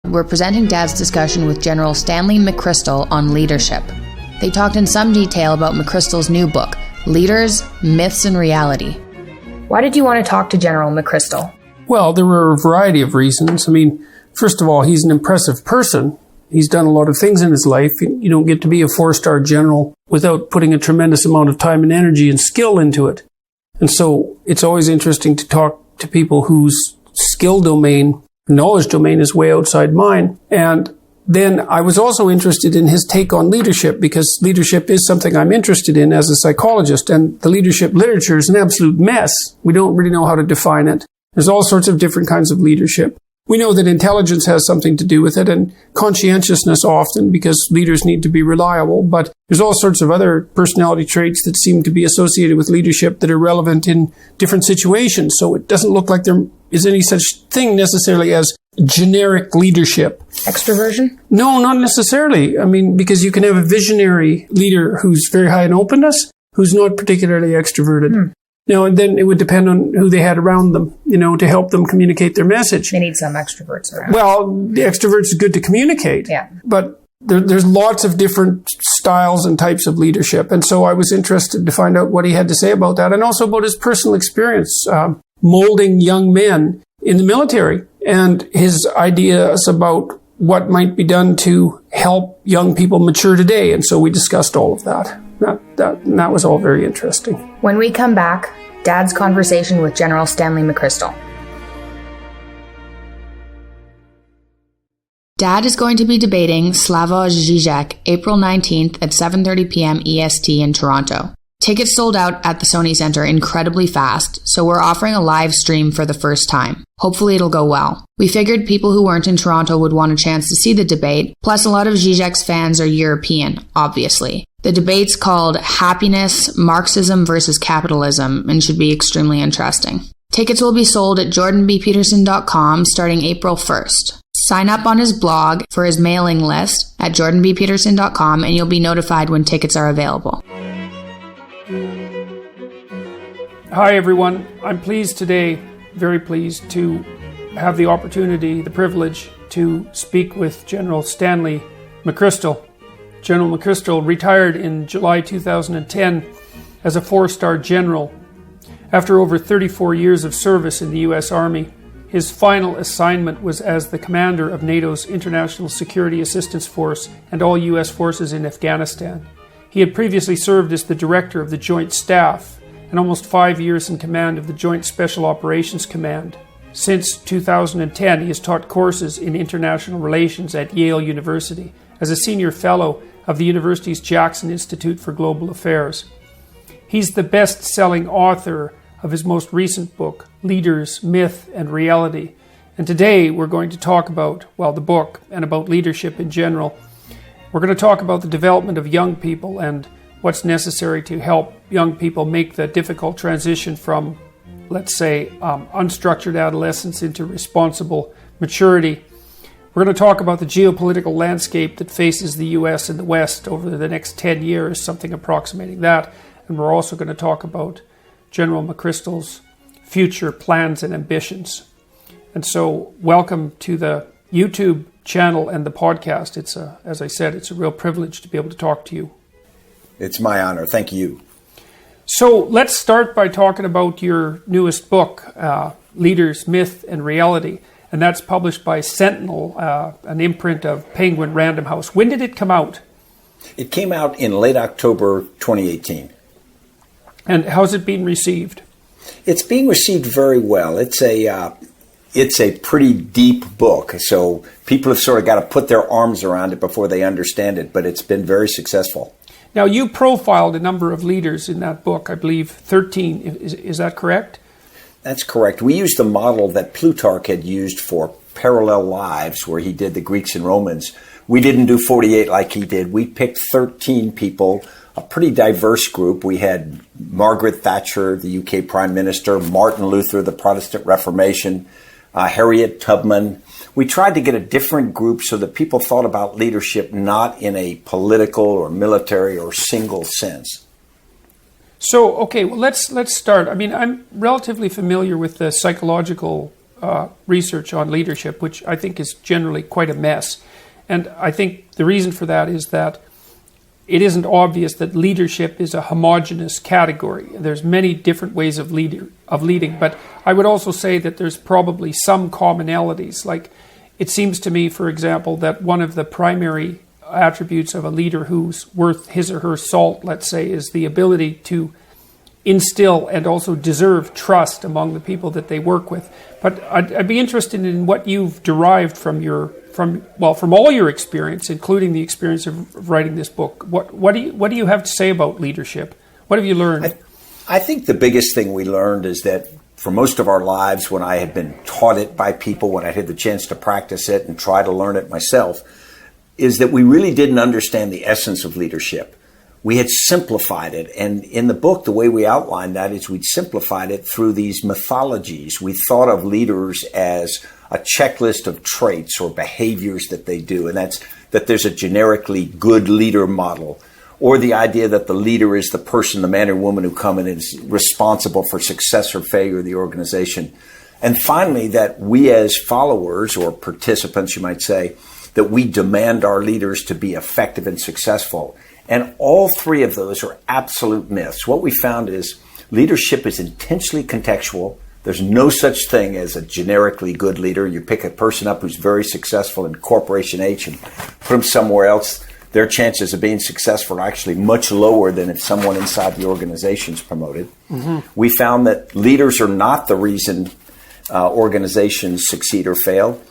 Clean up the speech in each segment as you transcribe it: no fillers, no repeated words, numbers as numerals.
We're presenting Dad's discussion with General Stanley McChrystal on leadership. They talked in some detail about McChrystal's new book, Leaders, Myths, and Reality. Why did you want to talk to General McChrystal? Well, there were a variety of reasons. I mean, first of all, he's an impressive person. He's done a lot of things in his life. You don't get to be a 4-star general without putting a tremendous amount of time and energy and skill into it. And so it's always interesting to talk to people whose skill domain, knowledge domain is way outside mine. And then I was also interested in his take on leadership, because leadership is something I'm interested in as a psychologist. And the leadership literature is an absolute mess. We don't really know how to define it. There's all sorts of different kinds of leadership. We know that intelligence has something to do with it, and conscientiousness often, because leaders need to be reliable. But there's all sorts of other personality traits that seem to be associated with leadership that are relevant in different situations. So it doesn't look like there is any such thing necessarily as generic leadership. Extroversion? No, not necessarily. I mean, because you can have a visionary leader who's very high in openness, who's not particularly extroverted. Now, and then it would depend on who they had around them, to help them communicate their message. They need some extroverts around. Well, the extroverts are good to communicate. Yeah. But there's lots of different styles and types of leadership. And so I was interested to find out what he had to say about that, and also about his personal experience molding young men in the military, and his ideas about what might be done to help young people mature today. And so we discussed all of that. That was all very interesting. When we come back, Dad's conversation with General Stanley McChrystal. Dad is going to be debating Slavoj Žižek April 19th at 7:30 p.m. EST in Toronto. Tickets sold out at the Sony Centre incredibly fast, so we're offering a live stream for the first time. Hopefully it'll go well. We figured people who weren't in Toronto would want a chance to see the debate, plus a lot of Žižek's fans are European, obviously. The debate's called Happiness, Marxism versus Capitalism, and should be extremely interesting. Tickets will be sold at jordanbpeterson.com starting April 1st. Sign up on his blog for his mailing list at jordanbpeterson.com, and you'll be notified when tickets are available. Hi, everyone. I'm pleased today, very pleased, to have the opportunity, the privilege to speak with General Stanley McChrystal. General McChrystal retired in July 2010 as a 4-star general. After over 34 years of service in the U.S. Army, his final assignment was as the commander of NATO's International Security Assistance Force and all U.S. forces in Afghanistan. He had previously served as the director of the Joint Staff and almost 5 years in command of the Joint Special Operations Command. Since 2010, he has taught courses in international relations at Yale University as a senior fellow of the university's Jackson Institute for Global Affairs. He's the best-selling author of his most recent book, Leaders, Myth, and Reality. And today we're going to talk about, the book and about leadership in general. We're going to talk about the development of young people and what's necessary to help young people make the difficult transition from, let's say, unstructured adolescence into responsible maturity. We're going to talk about the geopolitical landscape that faces the U.S. and the West over the next 10 years, something approximating that. And we're also going to talk about General McChrystal's future plans and ambitions. And so welcome to the YouTube channel and the podcast. As I said, it's a real privilege to be able to talk to you. It's my honor. Thank you. So let's start by talking about your newest book, Leaders, Myth, and Reality. And that's published by Sentinel, an imprint of Penguin Random House. When did it come out? It came out in late October 2018. And how's it being received? It's being received very well. It's a pretty deep book, so people have sort of got to put their arms around it before they understand it, but it's been very successful. Now, you profiled a number of leaders in that book, I believe 13. Is that correct? That's correct. We used the model that Plutarch had used for parallel lives, where he did the Greeks and Romans. We didn't do 48 like he did. We picked 13 people, a pretty diverse group. We had Margaret Thatcher, the UK Prime Minister, Martin Luther, the Protestant Reformation, Harriet Tubman. We tried to get a different group so that people thought about leadership not in a political or military or single sense. So, okay, well, let's start. I mean, I'm relatively familiar with the psychological research on leadership, which I think is generally quite a mess. And I think the reason for that is that it isn't obvious that leadership is a homogeneous category. There's many different ways of leading, but I would also say that there's probably some commonalities. Like, it seems to me, for example, that one of the primary attributes of a leader who's worth his or her salt, let's say, is the ability to instill and also deserve trust among the people that they work with. But I'd be interested in what you've derived from all your experience, including the experience of writing this book. What do you have to say about leadership? What have you learned? I think the biggest thing we learned is that for most of our lives, when I had been taught it by people, when I had the chance to practice it and try to learn it myself, is that we really didn't understand the essence of leadership. We had simplified it. And in the book, the way we outlined that is we'd simplified it through these mythologies. We thought of leaders as a checklist of traits or behaviors that they do. And that's that there's a generically good leader model, or the idea that the leader is the person, the man or woman who come in and is responsible for success or failure of the organization. And finally, that we as followers or participants, you might say, that we demand our leaders to be effective and successful. And all three of those are absolute myths. What we found is leadership is intensely contextual. There's no such thing as a generically good leader. You pick a person up who's very successful in Corporation H and put them somewhere else, their chances of being successful are actually much lower than if someone inside the organization is promoted. Mm-hmm. We found that leaders are not the reason organizations succeed or fail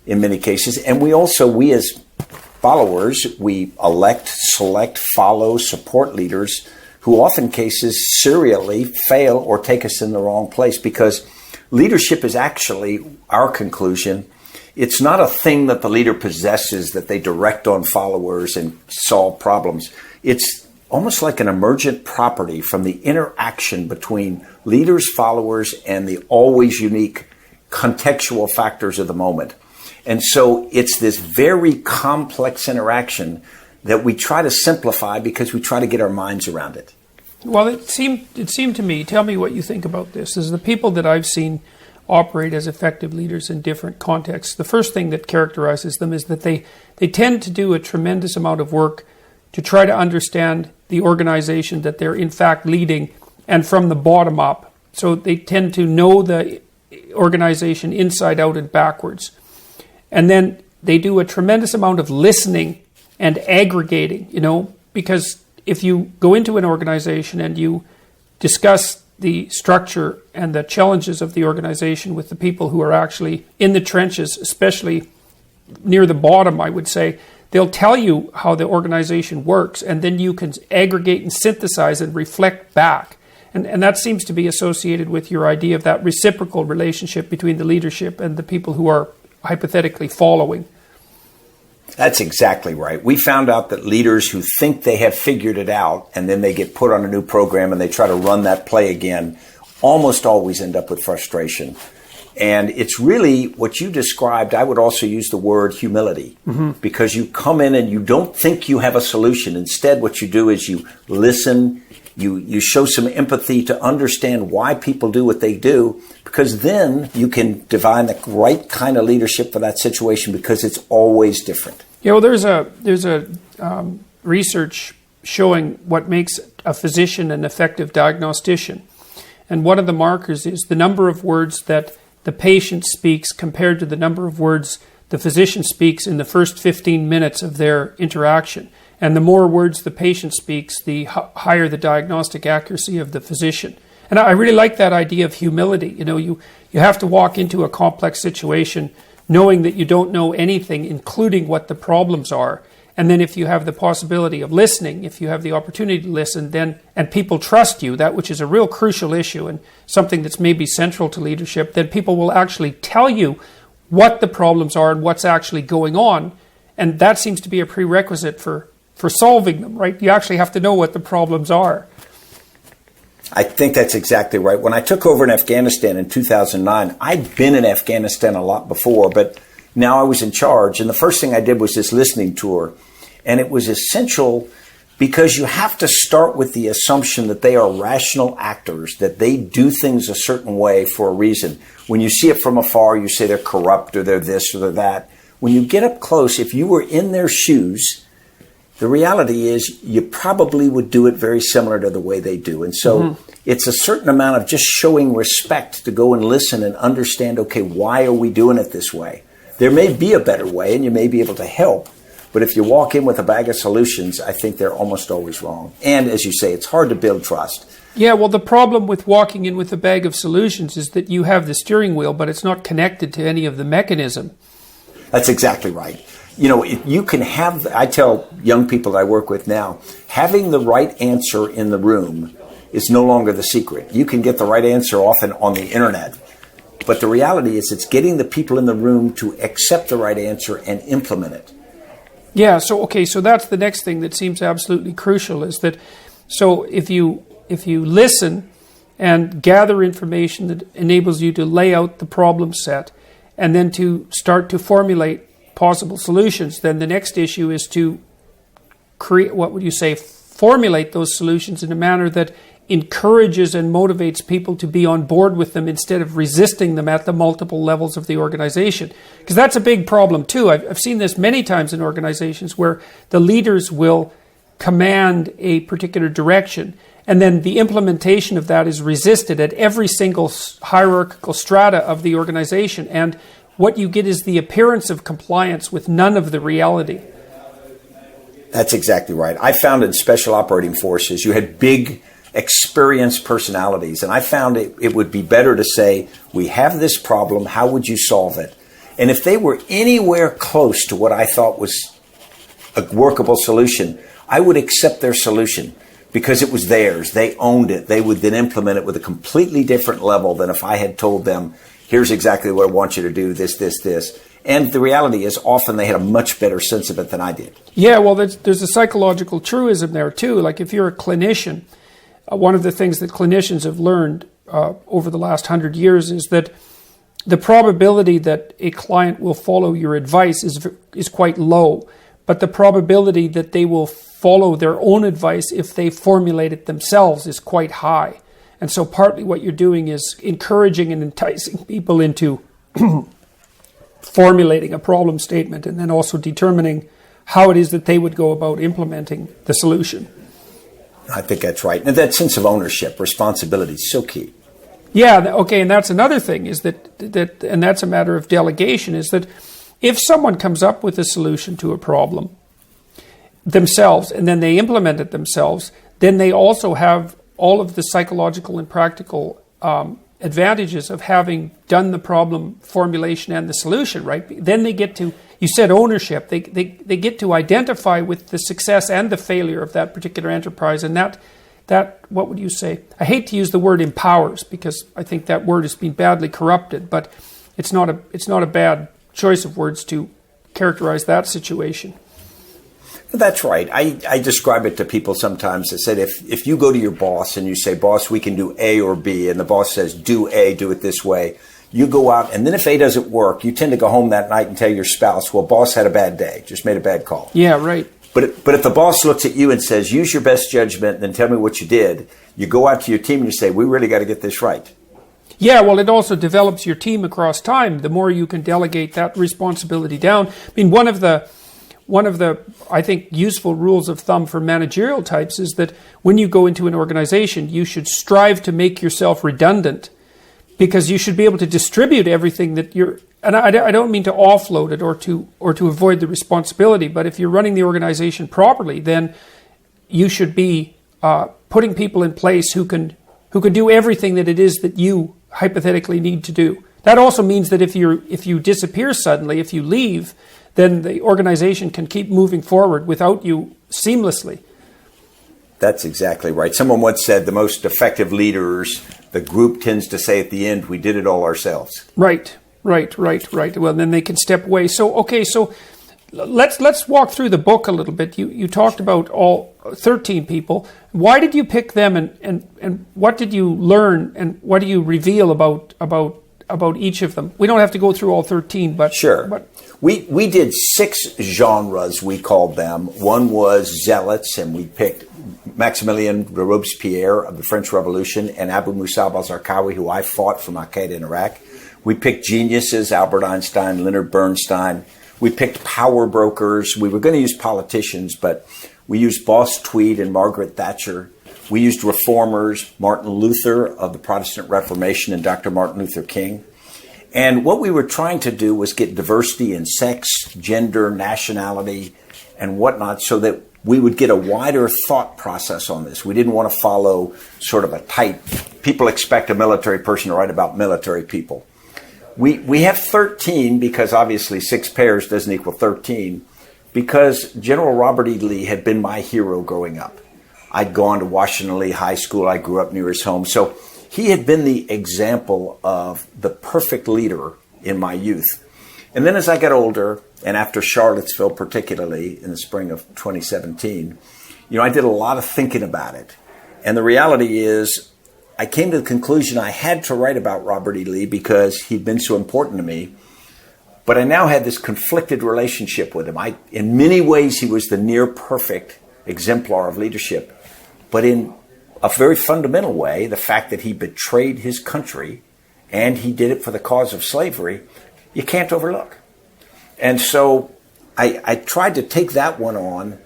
in many cases. And we as followers, we elect, select, follow, support leaders who often cases serially fail or take us in the wrong place, because leadership is actually, our conclusion, it's not a thing that the leader possesses that they direct on followers and solve problems. It's almost like an emergent property from the interaction between leaders, followers, and the always unique contextual factors of the moment. And so it's this very complex interaction that we try to simplify because we try to get our minds around it. Well, it seemed to me, tell me what you think about this, is the people that I've seen operate as effective leaders in different contexts, the first thing that characterizes them is that they tend to do a tremendous amount of work to try to understand the organization that they're in fact leading, and from the bottom up. So they tend to know the organization inside out and backwards. And then they do a tremendous amount of listening and aggregating, because if you go into an organization and you discuss the structure and the challenges of the organization with the people who are actually in the trenches, especially near the bottom, I would say, they'll tell you how the organization works, and then you can aggregate and synthesize and reflect back. And that seems to be associated with your idea of that reciprocal relationship between the leadership and the people who are hypothetically following. That's exactly right. We found out that leaders who think they have figured it out and then they get put on a new program and they try to run that play again almost always end up with frustration. And it's really what you described. I would also use the word humility, because you come in and you don't think you have a solution. Instead, what you do is you listen, you show some empathy to understand why people do what they do, because then you can divine the right kind of leadership for that situation, because it's always different. Yeah, well, there's a research showing what makes a physician an effective diagnostician. And one of the markers is the number of words that the patient speaks compared to the number of words the physician speaks in the first 15 minutes of their interaction. And the more words the patient speaks, the higher the diagnostic accuracy of the physician. And I really like that idea of humility. You have to walk into a complex situation knowing that you don't know anything, including what the problems are. And then if you have the possibility of listening, if you have the opportunity to listen, and people trust you, that which is a real crucial issue and something that's maybe central to leadership, then people will actually tell you what the problems are and what's actually going on. And that seems to be a prerequisite for solving them, right? You actually have to know what the problems are. I think that's exactly right. When I took over in Afghanistan in 2009, I'd been in Afghanistan a lot before, but now I was in charge. And the first thing I did was this listening tour. And it was essential Because you have to start with the assumption that they are rational actors, that they do things a certain way for a reason. When you see it from afar, you say they're corrupt or they're this or they're that. When you get up close, if you were in their shoes, the reality is you probably would do it very similar to the way they do. And so it's a certain amount of just showing respect to go and listen and understand, okay, why are we doing it this way? There may be a better way and you may be able to help. But if you walk in with a bag of solutions, I think they're almost always wrong. And as you say, it's hard to build trust. Yeah, well, the problem with walking in with a bag of solutions is that you have the steering wheel, but it's not connected to any of the mechanism. That's exactly right. You know, you can have, I tell young people that I work with now, having the right answer in the room is no longer the secret. You can get the right answer often on the internet. But the reality is it's getting the people in the room to accept the right answer and implement it. Yeah, so that's the next thing that seems absolutely crucial is that, so if you listen and gather information that enables you to lay out the problem set and then to start to formulate possible solutions, then the next issue is to formulate those solutions in a manner that encourages and motivates people to be on board with them instead of resisting them at the multiple levels of the organization. Because that's a big problem too. I've seen this many times in organizations where the leaders will command a particular direction and then the implementation of that is resisted at every single hierarchical strata of the organization. And what you get is the appearance of compliance with none of the reality. That's exactly right. I found in special operating forces, you had big experienced personalities. And I found it would be better to say, we have this problem, how would you solve it? And if they were anywhere close to what I thought was a workable solution, I would accept their solution because it was theirs. They owned it. They would then implement it with a completely different level than if I had told them, here's exactly what I want you to do, this. And the reality is often they had a much better sense of it than I did. Yeah, well, there's a psychological truism there too. Like if you're a clinician, one of the things that clinicians have learned over the last 100 years is that the probability that a client will follow your advice is quite low, but the probability that they will follow their own advice if they formulate it themselves is quite high. And so partly what you're doing is encouraging and enticing people into formulating a problem statement and then also determining how it is that they would go about implementing the solution. I think that's right. And that sense of ownership, responsibility is so key. Yeah, okay, and that's another thing, is that and that's a matter of delegation, is that if someone comes up with a solution to a problem themselves and then they implement it themselves, then they also have all of the psychological and practical advantages of having done the problem formulation and the solution, right? Then they get to, you said ownership, they get to identify with the success and the failure of that particular enterprise, and that what would you say? I hate to use the word empowers because I think that word has been badly corrupted, but it's not a bad choice of words to characterize that situation. That's right. I describe it to people sometimes. I said, if you go to your boss and you say, boss, we can do A or B, and the boss says, do A, do it this way, you go out, and then if A doesn't work, you tend to go home that night and tell your spouse, well, boss had a bad day, just made a bad call. Yeah, right. But if the boss looks at you and says, use your best judgment and then tell me what you did, you go out to your team and you say, we really got to get this right. Yeah, well, it also develops your team across time. The more you can delegate that responsibility down. I mean, one of the I think useful rules of thumb for managerial types is that when you go into an organization, you should strive to make yourself redundant, because you should be able to distribute everything that you're. And I don't mean to offload it or to avoid the responsibility, but if you're running the organization properly, then you should be putting people in place who can do everything that it is that you hypothetically need to do. That also means that if you disappear suddenly, if you leave, then the organization can keep moving forward without you seamlessly. That's exactly right. Someone once said the most effective leaders, the group tends to say at the end, we did it all ourselves. Right. Well, then they can step away. So let's walk through the book a little bit. You talked about all 13 people. Why did you pick them, and what did you learn, and what do you reveal about about each of them? We don't have to go through all 13, but... Sure. But we did 6 genres, we called them. One was zealots, and we picked Maximilien Robespierre of the French Revolution and Abu Musab al-Zarqawi, who I fought from Al-Qaeda in Iraq. We picked geniuses, Albert Einstein, Leonard Bernstein. We picked power brokers. We were going to use politicians, but we used Boss Tweed and Margaret Thatcher. We used reformers, Martin Luther of the Protestant Reformation and Dr. Martin Luther King. And what we were trying to do was get diversity in sex, gender, nationality, and whatnot so that we would get a wider thought process on this. We didn't want to follow sort of a tight, people expect a military person to write about military people. We have 13 because obviously 6 pairs doesn't equal 13 because General Robert E. Lee had been my hero growing up. I'd gone to Washington Lee High School. I grew up near his home. So he had been the example of the perfect leader in my youth. And then as I got older, and after Charlottesville particularly in the spring of 2017, I did a lot of thinking about it. And the reality is I came to the conclusion I had to write about Robert E. Lee because he'd been so important to me. But I now had this conflicted relationship with him. In many ways, he was the near perfect exemplar of leadership. But in a very fundamental way, the fact that he betrayed his country and he did it for the cause of slavery, you can't overlook. And so I tried to take that one on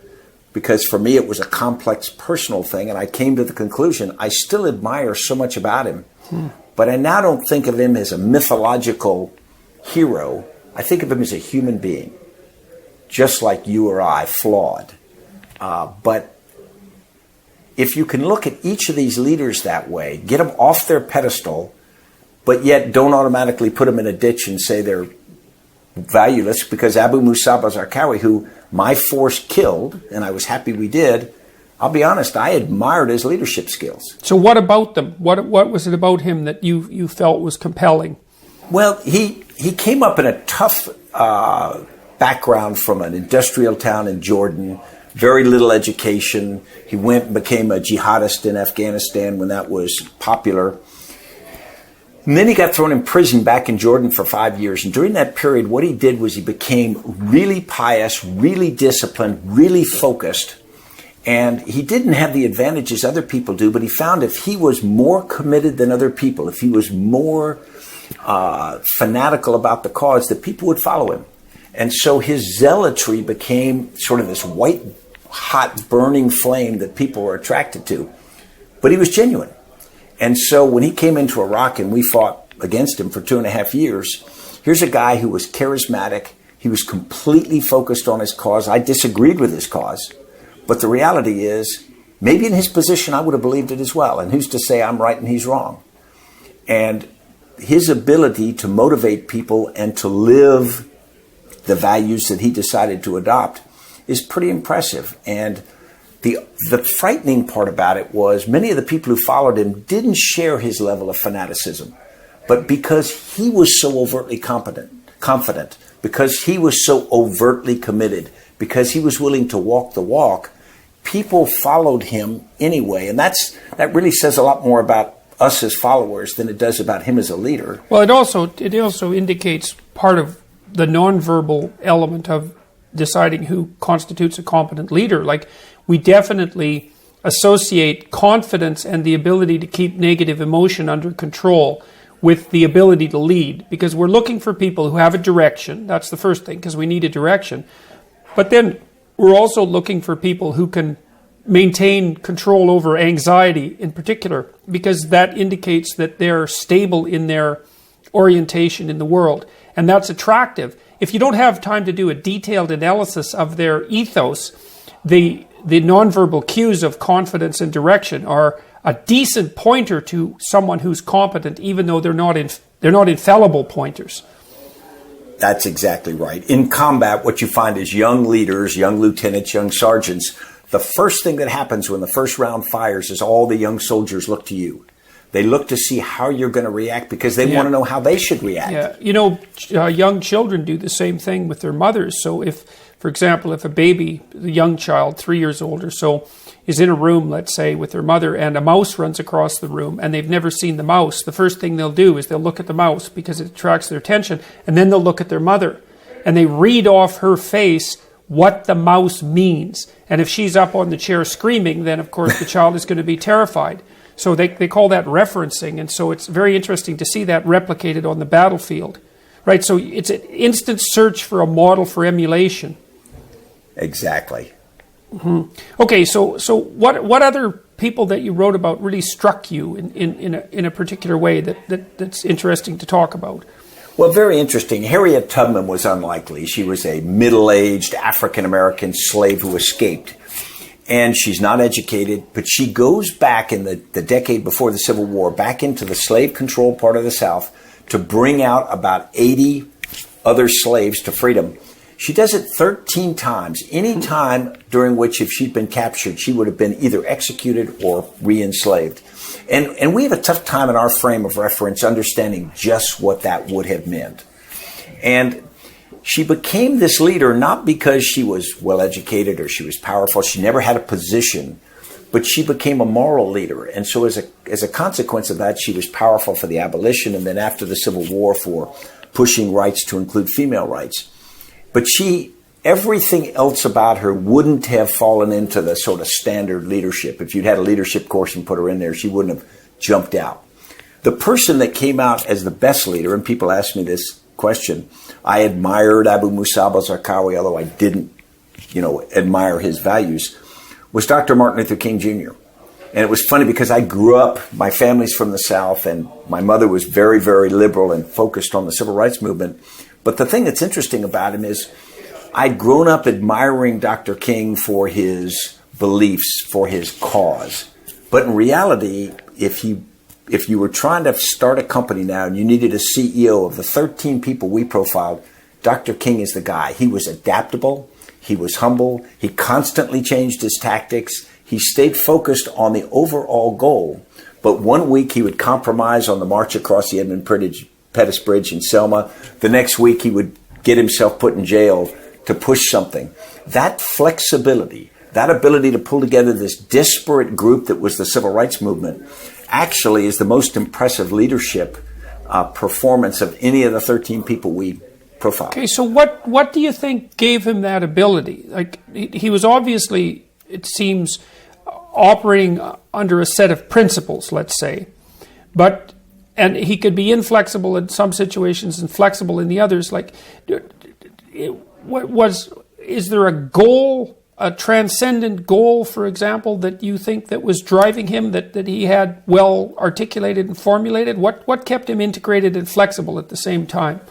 because for me it was a complex personal thing, and I came to the conclusion I still admire so much about him, but I now don't think of him as a mythological hero. I think of him as a human being, just like you or I, flawed. But if you can look at each of these leaders that way, get them off their pedestal, but yet don't automatically put them in a ditch and say they're valueless, because Abu Musab al-Zarqawi, who my force killed, and I was happy we did, I'll be honest, I admired his leadership skills. So what about them? What was it about him that you felt was compelling? Well, he came up in a tough background from an industrial town in Jordan, very little education. He went and became a jihadist in Afghanistan when that was popular. And then he got thrown in prison back in Jordan for 5 years. And during that period, what he did was he became really pious, really disciplined, really focused. And he didn't have the advantages other people do, but he found if he was more committed than other people, if he was more fanatical about the cause, that people would follow him. And so his zealotry became sort of this white, hot, burning flame that people were attracted to. But he was genuine. And so when he came into Iraq and we fought against him for 2.5 years, here's a guy who was charismatic. He was completely focused on his cause. I disagreed with his cause. But the reality is, maybe in his position, I would have believed it as well. And who's to say I'm right and he's wrong? And his ability to motivate people and to live the values that he decided to adopt is pretty impressive. And the frightening part about it was many of the people who followed him didn't share his level of fanaticism. But because he was so overtly confident, because he was so overtly committed, because he was willing to walk the walk, people followed him anyway. And that really says a lot more about us as followers than it does about him as a leader. Well, it also indicates part of the nonverbal element of deciding who constitutes a competent leader. Like, we definitely associate confidence and the ability to keep negative emotion under control with the ability to lead, because we're looking for people who have a direction. That's the first thing, because we need a direction. But then we're also looking for people who can maintain control over anxiety in particular, because that indicates that they're stable in their orientation in the world. And that's attractive. If you don't have time to do a detailed analysis of their ethos, the nonverbal cues of confidence and direction are a decent pointer to someone who's competent, even though they're not infallible pointers. That's exactly right. In combat, what you find is young leaders, young lieutenants, young sergeants, the first thing that happens when the first round fires is all the young soldiers look to you. They look to see how you're going to react because they want to know how they should react. Yeah, young children do the same thing with their mothers. So if, for example, if a baby, a young child, 3 years old or so, is in a room, let's say, with their mother, and a mouse runs across the room, and they've never seen the mouse, the first thing they'll do is they'll look at the mouse because it attracts their attention, and then they'll look at their mother, and they read off her face what the mouse means. And if she's up on the chair screaming, then of course the child is going to be terrified. So they call that referencing, and so it's very interesting to see that replicated on the battlefield. Right, so it's an instant search for a model for emulation. Exactly. Mm-hmm. Okay, so what other people that you wrote about really struck you in a particular way that's interesting to talk about? Well, very interesting. Harriet Tubman was unlikely. She was a middle-aged African-American slave who escaped. And she's not educated, but she goes back in the decade before the Civil War, back into the slave-controlled part of the South to bring out about 80 other slaves to freedom. She does it 13 times, any time during which if she'd been captured, she would have been either executed or re-enslaved. And we have a tough time in our frame of reference understanding just what that would have meant. And she became this leader not because she was well-educated or she was powerful. She never had a position, but she became a moral leader. And so as a consequence of that, she was powerful for the abolition and then after the Civil War for pushing rights to include female rights. But everything else about her wouldn't have fallen into the sort of standard leadership. If you'd had a leadership course and put her in there, she wouldn't have jumped out. The person that came out as the best leader, and people ask me this question, I admired Abu Musab al-Zarqawi, although I didn't, admire his values, was Dr. Martin Luther King Jr. And it was funny because I grew up, my family's from the South, and my mother was very, very liberal and focused on the civil rights movement. But the thing that's interesting about him is I'd grown up admiring Dr. King for his beliefs, for his cause. But in reality, if you were trying to start a company now and you needed a CEO, of the 13 people we profiled, Dr. King is the guy. He was adaptable. He was humble. He constantly changed his tactics. He stayed focused on the overall goal. But one week he would compromise on the march across the Edmund Pettus Bridge in Selma. The next week he would get himself put in jail to push something. That flexibility, that ability to pull together this disparate group that was the civil rights movement, actually is the most impressive leadership performance of any of the 13 people we profiled. Okay, so what do you think gave him that ability? Like he was obviously, it seems, operating under a set of principles, let's say, and he could be inflexible in some situations and flexible in the others. Like, is there a goal, a transcendent goal, for example, that you think that was driving him, that he had well articulated and formulated? What kept him integrated and flexible at the same time?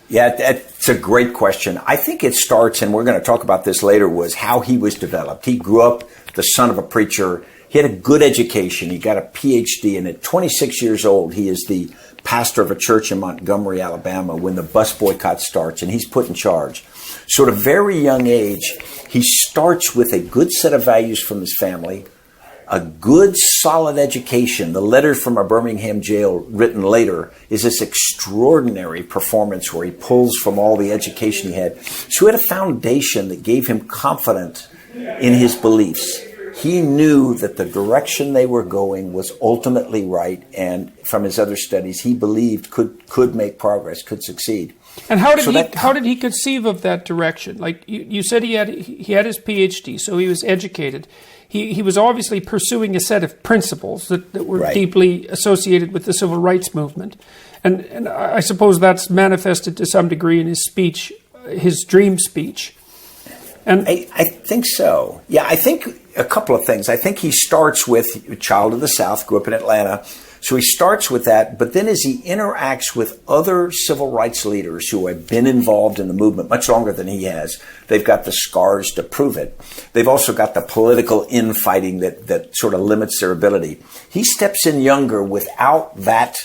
Yeah, that's a great question. I think it starts, and we're going to talk about this later, was how he was developed. He grew up the son of a preacher. He had a good education. He got a PhD, and at 26 years old, he is the pastor of a church in Montgomery, Alabama, when the bus boycott starts, and he's put in charge. So at a very young age, he starts with a good set of values from his family, a good, solid education. The letter from a Birmingham jail written later is this extraordinary performance where he pulls from all the education he had. So he had a foundation that gave him confidence in his beliefs. He knew that the direction they were going was ultimately right, and from his other studies, he believed could make progress, could succeed. And how did he conceive of that direction? Like you said, he had his PhD, so he was educated. He was obviously pursuing a set of principles that were right, deeply associated with the civil rights movement, and I suppose that's manifested to some degree in his speech, his dream speech. And I think so. Yeah, I think a couple of things. I think he starts with a child of the South, grew up in Atlanta. So he starts with that, but then as he interacts with other civil rights leaders who have been involved in the movement much longer than he has, they've got the scars to prove it. They've also got the political infighting that sort of limits their ability. He steps in younger without that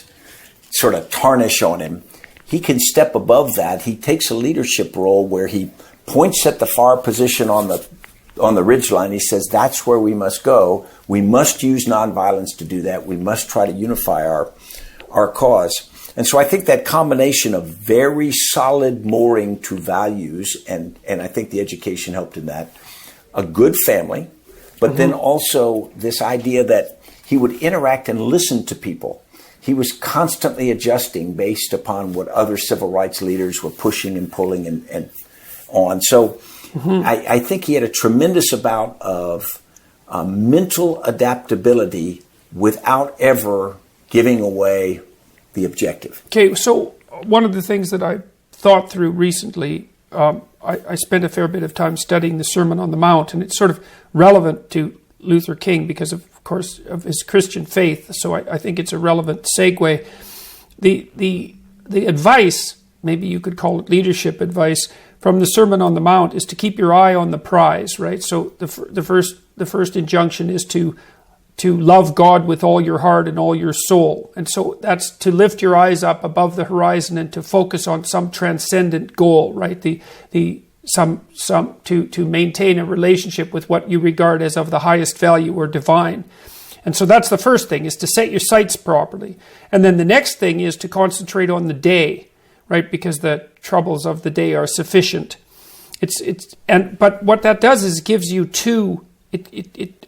sort of tarnish on him. He can step above that. He takes a leadership role where he points at the far position on the on the ridgeline. He says that's where we must go. We must use nonviolence to do that. We must try to unify our cause. And so I think that combination of very solid mooring to values, and I think the education helped in that, a good family, but then also this idea that he would interact and listen to people. He was constantly adjusting based upon what other civil rights leaders were pushing and pulling and on. So I think he had a tremendous amount of mental adaptability without ever giving away the objective. Okay, so one of the things that I thought through recently, I spent a fair bit of time studying the Sermon on the Mount, and it's sort of relevant to Luther King because, of course, of his Christian faith. So I think it's a relevant segue. The advice, maybe you could call it leadership advice, from the Sermon on the Mount is to keep your eye on the prize, right? So the first injunction is to love God with all your heart and all your soul. And so that's to lift your eyes up above the horizon and to focus on some transcendent goal, right? To maintain a relationship with what you regard as of the highest value or divine. And so that's the first thing, is to set your sights properly. And then the next thing is to concentrate on the day, right? Because the troubles of the day are sufficient. But what that does is gives you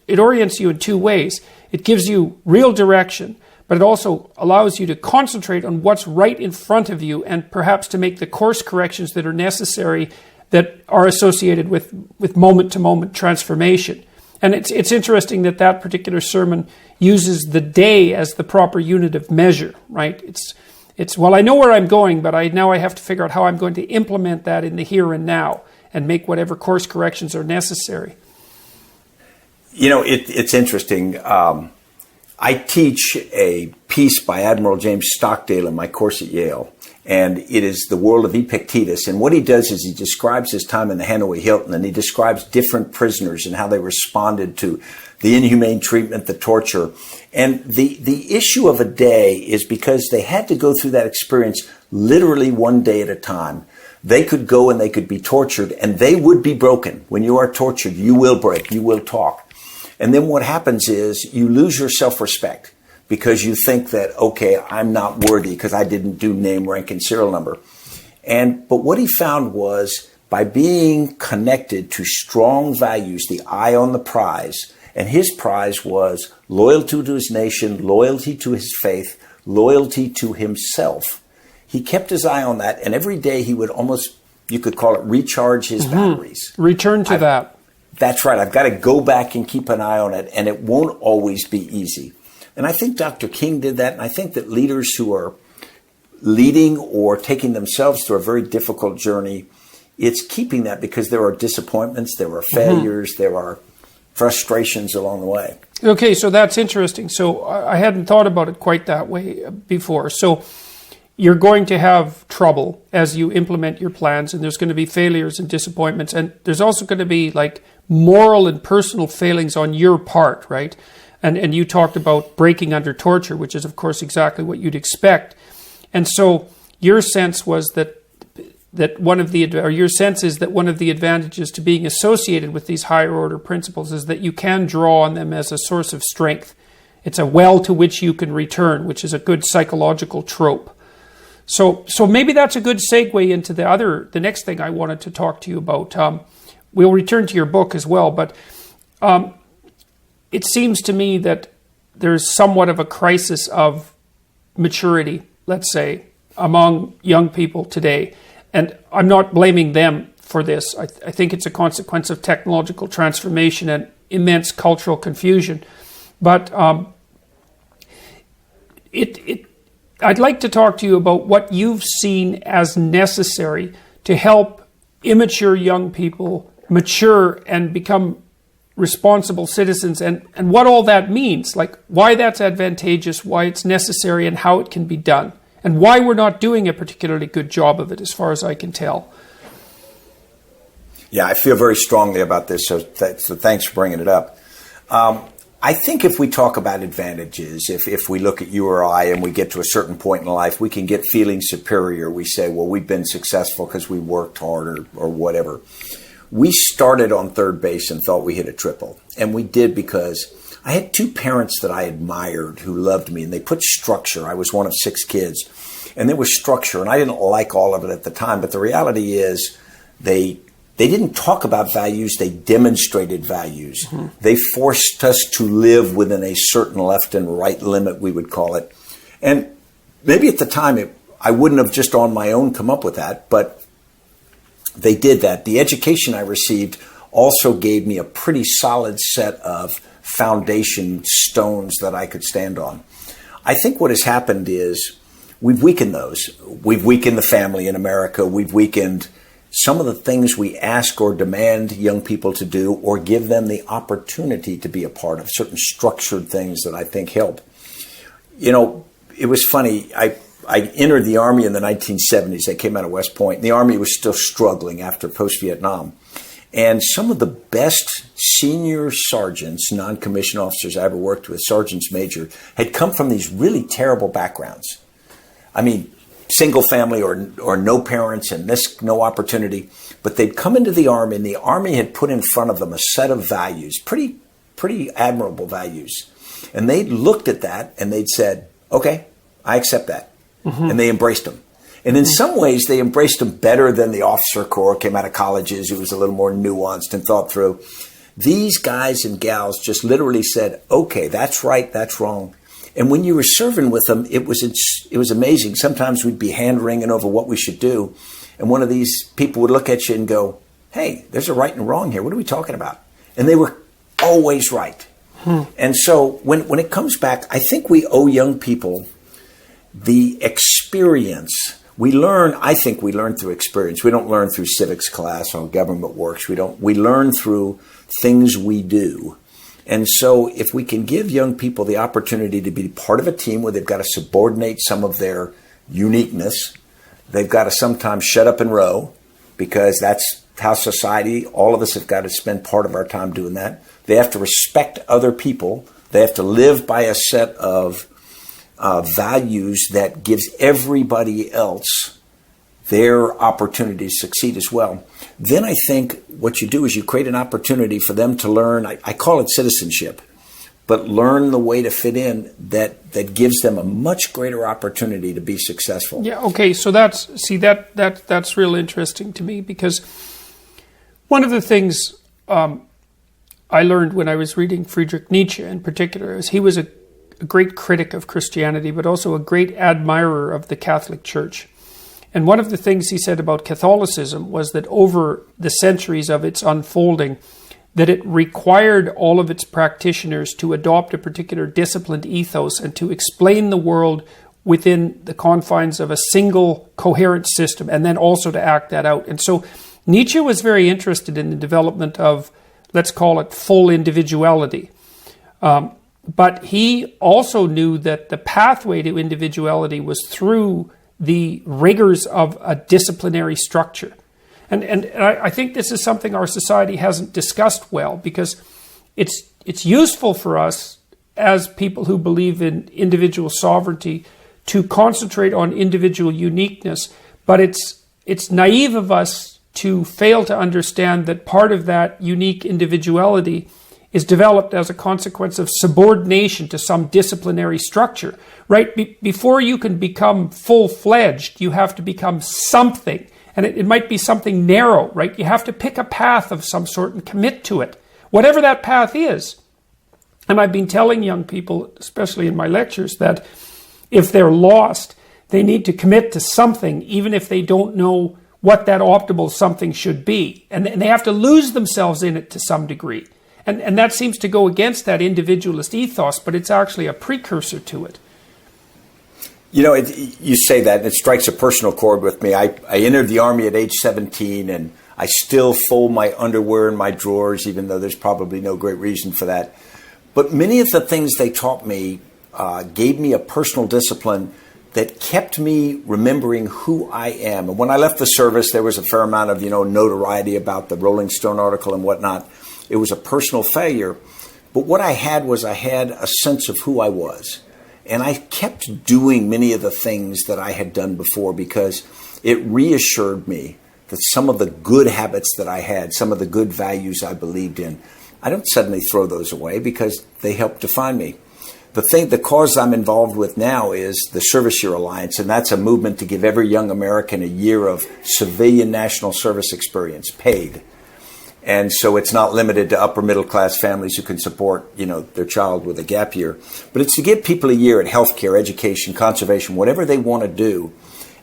it orients you in two ways. It gives you real direction, but it also allows you to concentrate on what's right in front of you and perhaps to make the course corrections that are necessary that are associated with moment-to-moment transformation. And it's interesting that particular sermon uses the day as the proper unit of measure, right? It's well, I know where I'm going, but now I have to figure out how I'm going to implement that in the here and now and make whatever course corrections are necessary. You know, it's interesting. I teach a piece by Admiral James Stockdale in my course at Yale, and it is The World of Epictetus. And what he does is he describes his time in the Hanoi Hilton, and he describes different prisoners and how they responded to the inhumane treatment, the torture. And the issue of a day is because they had to go through that experience literally one day at a time. They could go and they could be tortured, and they would be broken. When you are tortured, you will break, you will talk. And then what happens is you lose your self-respect because you think that, okay, I'm not worthy because I didn't do name, rank, and serial number. But what he found was by being connected to strong values, the eye on the prize, and his prize was loyalty to his nation, loyalty to his faith, loyalty to himself. He kept his eye on that, and every day he would almost, you could call it, recharge his batteries. Return to that. That's right. I've got to go back and keep an eye on it, and it won't always be easy. And I think Dr. King did that, and I think that leaders who are leading or taking themselves through a very difficult journey, it's keeping that because there are disappointments, there are failures, there are frustrations along the way. Okay, so that's interesting. So I hadn't thought about it quite that way before. So you're going to have trouble as you implement your plans, and there's going to be failures and disappointments, and there's also going to be like moral and personal failings on your part, right? And you talked about breaking under torture, which is, of course, exactly what you'd expect. And so your sense was that one of the advantages to being associated with these higher order principles is that you can draw on them as a source of strength. It's a well to which you can return, which is a good psychological trope. So maybe that's a good segue into the next thing I wanted to talk to you about. We'll return to your book as well, but it seems to me that there's somewhat of a crisis of maturity, let's say, among young people today. And I'm not blaming them for this. I think it's a consequence of technological transformation and immense cultural confusion. But I'd like to talk to you about what you've seen as necessary to help immature young people mature and become responsible citizens, and what all that means, like why that's advantageous, why it's necessary, and how it can be done, and why we're not doing a particularly good job of it, as far as I can tell. Yeah, I feel very strongly about this, so thanks for bringing it up. I think if we talk about advantages, if we look at you or I and we get to a certain point in life, we can get feeling superior. We say, well, we've been successful because we worked hard or whatever. We started on third base and thought we hit a triple. And we did because I had two parents that I admired who loved me, and they put structure. I was one of 6 kids, and there was structure, and I didn't like all of it at the time. But the reality is they didn't talk about values. They demonstrated values. Mm-hmm. They forced us to live within a certain left and right limit, we would call it. And maybe at the time, I wouldn't have just on my own come up with that, but they did that. The education I received also gave me a pretty solid set of foundation stones that I could stand on. I think what has happened is we've weakened those. We've weakened the family in America. We've weakened some of the things we ask or demand young people to do or give them the opportunity to be a part of, certain structured things that I think help. You know, it was funny. I entered the Army in the 1970s. I came out of West Point. The Army was still struggling after post-Vietnam. And some of the best senior sergeants, non-commissioned officers I ever worked with, sergeants major, had come from these really terrible backgrounds. I mean, single family or no parents and no opportunity. But they'd come into the Army, and the Army had put in front of them a set of values, pretty admirable values. And they looked at that and they'd said, okay, I accept that. Mm-hmm. And they embraced them. And in some ways, they embraced them better than the officer corps, came out of colleges, who was a little more nuanced and thought through. These guys and gals just literally said, okay, that's right, that's wrong. And when you were serving with them, it was amazing. Sometimes we'd be hand-wringing over what we should do. And one of these people would look at you and go, hey, there's a right and wrong here. What are we talking about? And they were always right. And so when it comes back, I think we owe young people the experience. I think we learn through experience. We don't learn through civics class or government works. We learn through things we do. And so if we can give young people the opportunity to be part of a team where they've got to subordinate some of their uniqueness, they've got to sometimes shut up and row, because that's how society, all of us have got to spend part of our time doing that. They have to respect other people. They have to live by a set of values that gives everybody else their opportunity to succeed as well. Then I think what you do is you create an opportunity for them to learn, I call it citizenship, but learn the way to fit in that gives them a much greater opportunity to be successful. Yeah, okay, so that's real interesting to me, because one of the things I learned when I was reading Friedrich Nietzsche in particular is he was a great critic of Christianity, but also a great admirer of the Catholic Church. And one of the things he said about Catholicism was that over the centuries of its unfolding, that it required all of its practitioners to adopt a particular disciplined ethos and to explain the world within the confines of a single coherent system, and then also to act that out. And so Nietzsche was very interested in the development of, let's call it, full individuality. But he also knew that the pathway to individuality was through the rigors of a disciplinary structure. And I think this is something our society hasn't discussed well, because it's useful for us as people who believe in individual sovereignty to concentrate on individual uniqueness, but it's naive of us to fail to understand that part of that unique individuality is developed as a consequence of subordination to some disciplinary structure, right? Before you can become full-fledged, you have to become something. And it might be something narrow, right? You have to pick a path of some sort and commit to it, whatever that path is. And I've been telling young people, especially in my lectures, that if they're lost, they need to commit to something, even if they don't know what that optimal something should be. And they have to lose themselves in it to some degree. And that seems to go against that individualist ethos, but it's actually a precursor to it. You know, you say that, and it strikes a personal chord with me. I entered the Army at age 17, and I still fold my underwear in my drawers, even though there's probably no great reason for that. But many of the things they taught me gave me a personal discipline that kept me remembering who I am. And when I left the service, there was a fair amount of, notoriety about the Rolling Stone article and whatnot. It was a personal failure. But what I had was I had a sense of who I was. And I kept doing many of the things that I had done before because it reassured me that some of the good habits that I had, some of the good values I believed in, I don't suddenly throw those away because they help define me. The cause I'm involved with now is the Service Year Alliance, and that's a movement to give every young American a year of civilian national service experience, paid. And so it's not limited to upper middle class families who can support, their child with a gap year. But it's to give people a year at healthcare, education, conservation, whatever they want to do,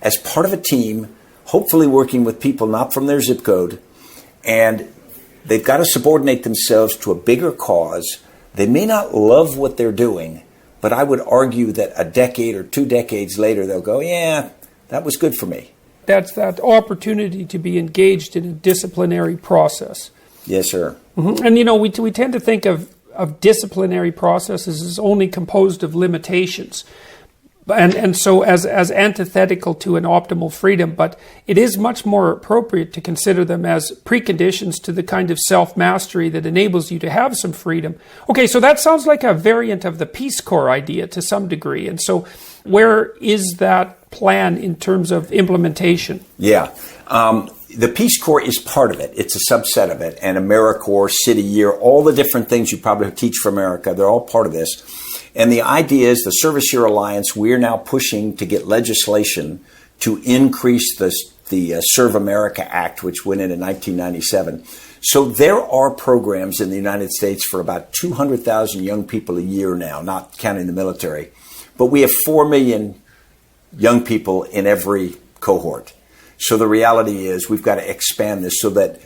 as part of a team, hopefully working with people not from their zip code. And they've got to subordinate themselves to a bigger cause. They may not love what they're doing, but I would argue that a decade or 2 decades later, they'll go, yeah, that was good for me. That's that opportunity to be engaged in a disciplinary process. Yes, sir. Mm-hmm. And, we tend to think of disciplinary processes as only composed of limitations. And so as antithetical to an optimal freedom, but it is much more appropriate to consider them as preconditions to the kind of self-mastery that enables you to have some freedom. Okay, so that sounds like a variant of the Peace Corps idea to some degree. And so where is that plan in terms of implementation? Yeah. The Peace Corps is part of it. It's a subset of it. And AmeriCorps, City Year, all the different things you probably teach for America, they're all part of this. And the idea is the Service Year Alliance, we're now pushing to get legislation to increase the Serve America Act, which went in 1997. So there are programs in the United States for about 200,000 young people a year now, not counting the military. But we have 4 million young people in every cohort. So the reality is we've got to expand this so that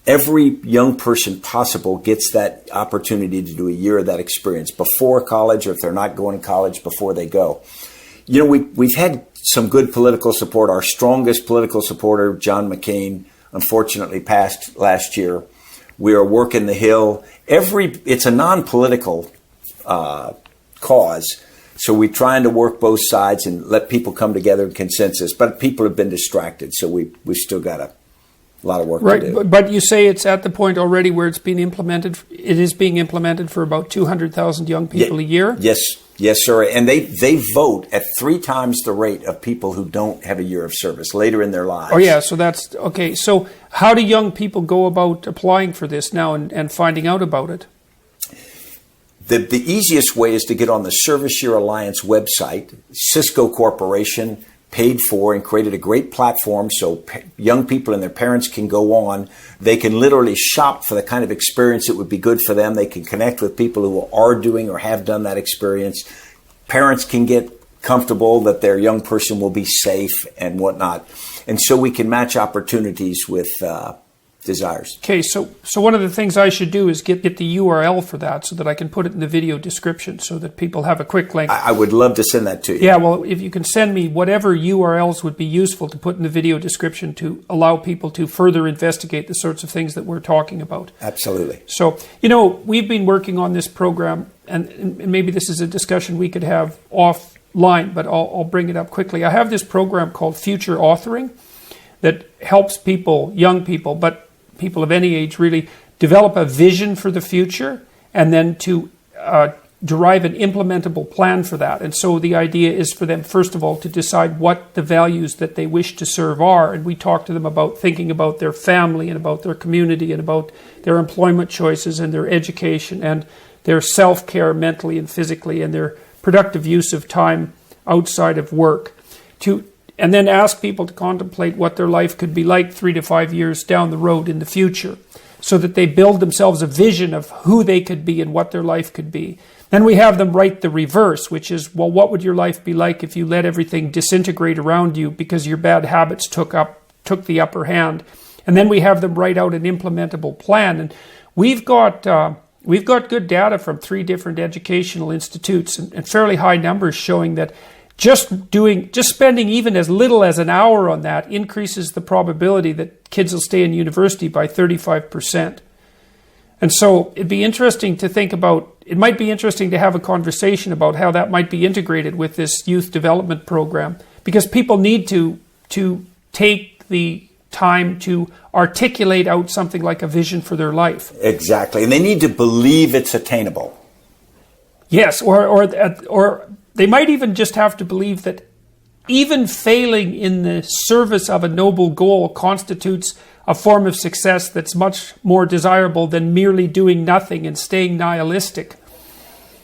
every young person possible gets that opportunity to do a year of that experience before college, or if they're not going to college, before they go. We've had some good political support. Our strongest political supporter, John McCain, unfortunately passed last year. We are working the Hill. It's a non-political cause. So we're trying to work both sides and let people come together in consensus. But people have been distracted, so we've still got a lot of work to do. But you say it's at the point already where it's being implemented. It is being implemented for about 200,000 young people a year? Yes, sir. And they vote at 3 times the rate of people who don't have a year of service later in their lives. Oh, yeah. So that's okay. So how do young people go about applying for this now and finding out about it? The easiest way is to get on the Service Year Alliance website. Cisco Corporation paid for and created a great platform so young people and their parents can go on. They can literally shop for the kind of experience that would be good for them. They can connect with people who are doing or have done that experience. Parents can get comfortable that their young person will be safe and whatnot. And so we can match opportunities with desires. Okay, so one of the things I should do is get the URL for that so that I can put it in the video description so that people have a quick link. I would love to send that to you. Yeah, well, if you can send me whatever URLs would be useful to put in the video description to allow people to further investigate the sorts of things that we're talking about. Absolutely. So, we've been working on this program, and maybe this is a discussion we could have offline, but I'll bring it up quickly. I have this program called Future Authoring that helps people, young people, but people of any age really, develop a vision for the future and then to derive an implementable plan for that. And so the idea is for them, first of all, to decide what the values that they wish to serve are. And we talk to them about thinking about their family and about their community and about their employment choices and their education and their self-care mentally and physically and their productive use of time outside of work. And then ask people to contemplate what their life could be like 3 to 5 years down the road in the future so that they build themselves a vision of who they could be and what their life could be. Then we have them write the reverse, which is, well, what would your life be like if you let everything disintegrate around you because your bad habits took the upper hand? And then we have them write out an implementable plan. And we've got good data from 3 different educational institutes and fairly high numbers showing that just spending even as little as an hour on that increases the probability that kids will stay in university by 35%. And so it might be interesting to have a conversation about how that might be integrated with this youth development program, because people need to take the time to articulate out something like a vision for their life. Exactly. And they need to believe it's attainable. Yes, or they might even just have to believe that even failing in the service of a noble goal constitutes a form of success that's much more desirable than merely doing nothing and staying nihilistic.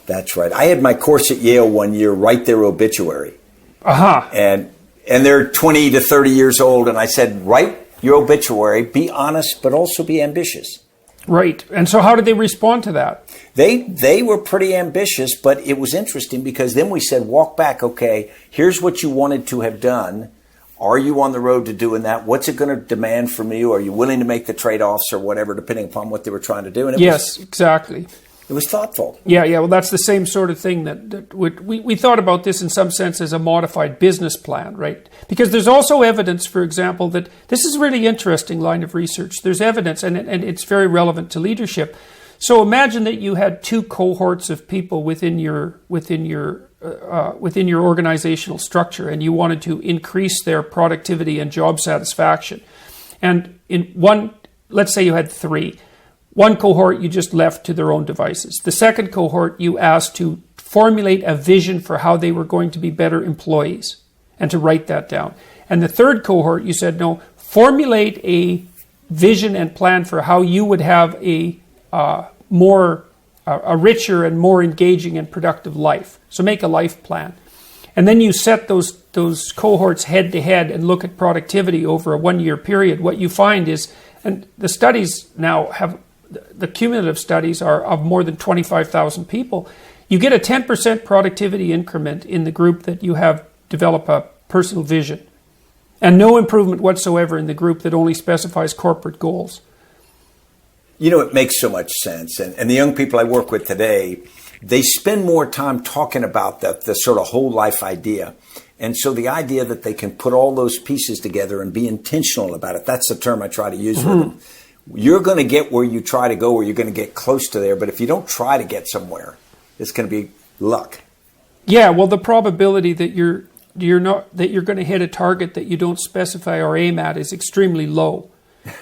That's right. I had my course at Yale one year write their obituary. Aha. And they're 20 to 30 years old, and I said, write your obituary, be honest, but also be ambitious. Right. And so how did they respond to that? They were pretty ambitious, but it was interesting because then we said, walk back, okay, here's what you wanted to have done. Are you on the road to doing that? What's it going to demand from you? Are you willing to make the trade-offs or whatever, depending upon what they were trying to do? And exactly. It was thoughtful. Yeah. Well, that's the same sort of thing that we thought about this in some sense as a modified business plan, right? Because there's also evidence, for example, that this is a really interesting line of research. There's evidence, and it's very relevant to leadership. So imagine that you had two cohorts of people within your organizational structure, and you wanted to increase their productivity and job satisfaction. And in one, let's say you had three. One cohort you just left to their own devices. The second cohort you asked to formulate a vision for how they were going to be better employees and to write that down. And the third cohort you said, no, formulate a vision and plan for how you would have a richer and more engaging and productive life. So make a life plan. And then you set those cohorts head to head and look at productivity over a 1 year period. What you find is, and the studies now have, the cumulative studies are of more than 25,000 people, you get a 10% productivity increment in the group that you have develop a personal vision, and no improvement whatsoever in the group that only specifies corporate goals. You know, it makes so much sense. And the young people I work with today, they spend more time talking about the sort of whole life idea. And so the idea that they can put all those pieces together and be intentional about it, that's the term I try to use with them. You're going to get where you try to go, or you're going to get close to there. But if you don't try to get somewhere, it's going to be luck. Yeah, well, the probability that you're going to hit a target that you don't specify or aim at is extremely low.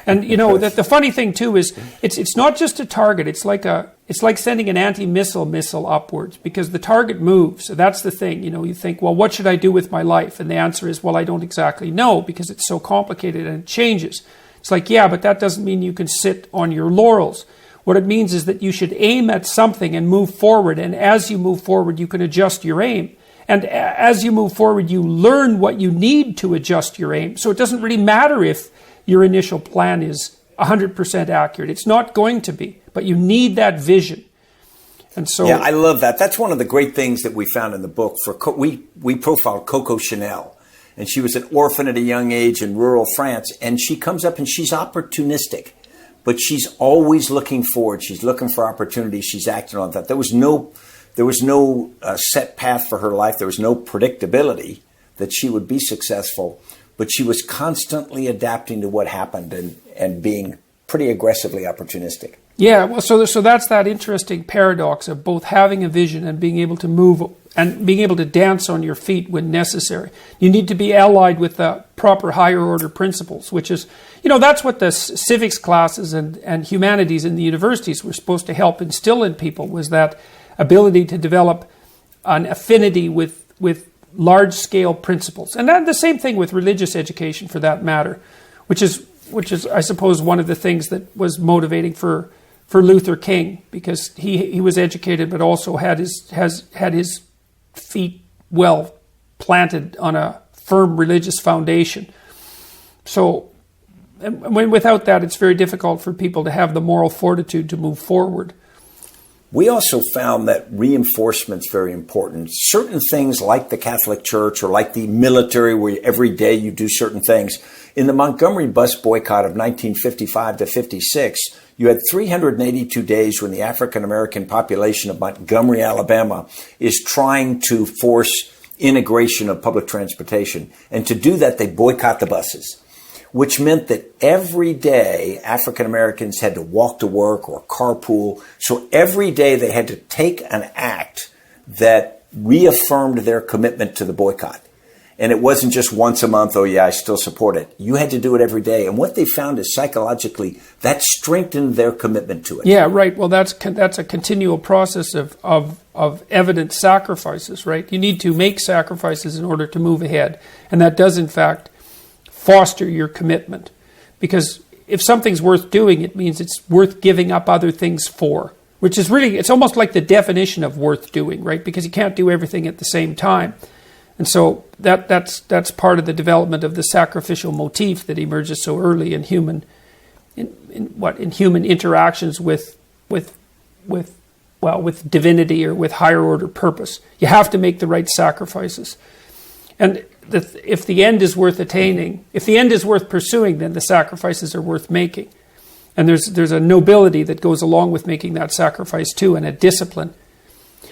And you know that the funny thing too is it's not just a target. It's like sending an anti-missile missile upwards, because the target moves. So that's the thing. You know, you think, well, what should I do with my life? And the answer is, well, I don't exactly know, because it's so complicated and it changes. It's like, yeah, but that doesn't mean you can sit on your laurels. What it means is that you should aim at something and move forward. And as you move forward, you can adjust your aim. And as you move forward, you learn what you need to adjust your aim. So it doesn't really matter if your initial plan is 100% accurate. It's not going to be, but you need that vision. And so, yeah, I love that. That's one of the great things that we found in the book. We profiled Coco Chanel. And she was an orphan at a young age in rural France. And she comes up and she's opportunistic, but she's always looking forward. She's looking for opportunities. She's acting on that. There was no set path for her life. There was no predictability that she would be successful, but she was constantly adapting to what happened and being pretty aggressively opportunistic. Yeah, well, so that's that interesting paradox of both having a vision and being able to move and being able to dance on your feet when necessary. You need to be allied with the proper higher order principles, which is, you know, that's what the civics classes and humanities in the universities were supposed to help instill in people, was that ability to develop an affinity with large-scale principles. And then the same thing with religious education, for that matter, which is, I suppose, one of the things that was motivating for Luther King, because he was educated but also had his feet well planted on a firm religious foundation. So without that, it's very difficult for people to have the moral fortitude to move forward. We also found that reinforcement's very important. Certain things like the Catholic Church or like the military, where every day you do certain things. In the Montgomery Bus Boycott of 1955 to 56, you had 382 days when the African-American population of Montgomery, Alabama, is trying to force integration of public transportation. And to do that, they boycott the buses, which meant that every day African Americans had to walk to work or carpool. So every day they had to take an act that reaffirmed their commitment to the boycott. And it wasn't just once a month, oh yeah, I still support it. You had to do it every day. And what they found is psychologically, that strengthened their commitment to it. Yeah, right. Well, that's a continual process of evident sacrifices, right? You need to make sacrifices in order to move ahead. And that does, in fact, foster your commitment. Because if something's worth doing, it means it's worth giving up other things for, which is really, it's almost like the definition of worth doing, right? Because you can't do everything at the same time. And so that's part of the development of the sacrificial motif that emerges so early in human interactions with divinity or with higher order purpose. You have to make the right sacrifices. And if the end is worth attaining, if the end is worth pursuing, then the sacrifices are worth making. And there's a nobility that goes along with making that sacrifice too, and a discipline.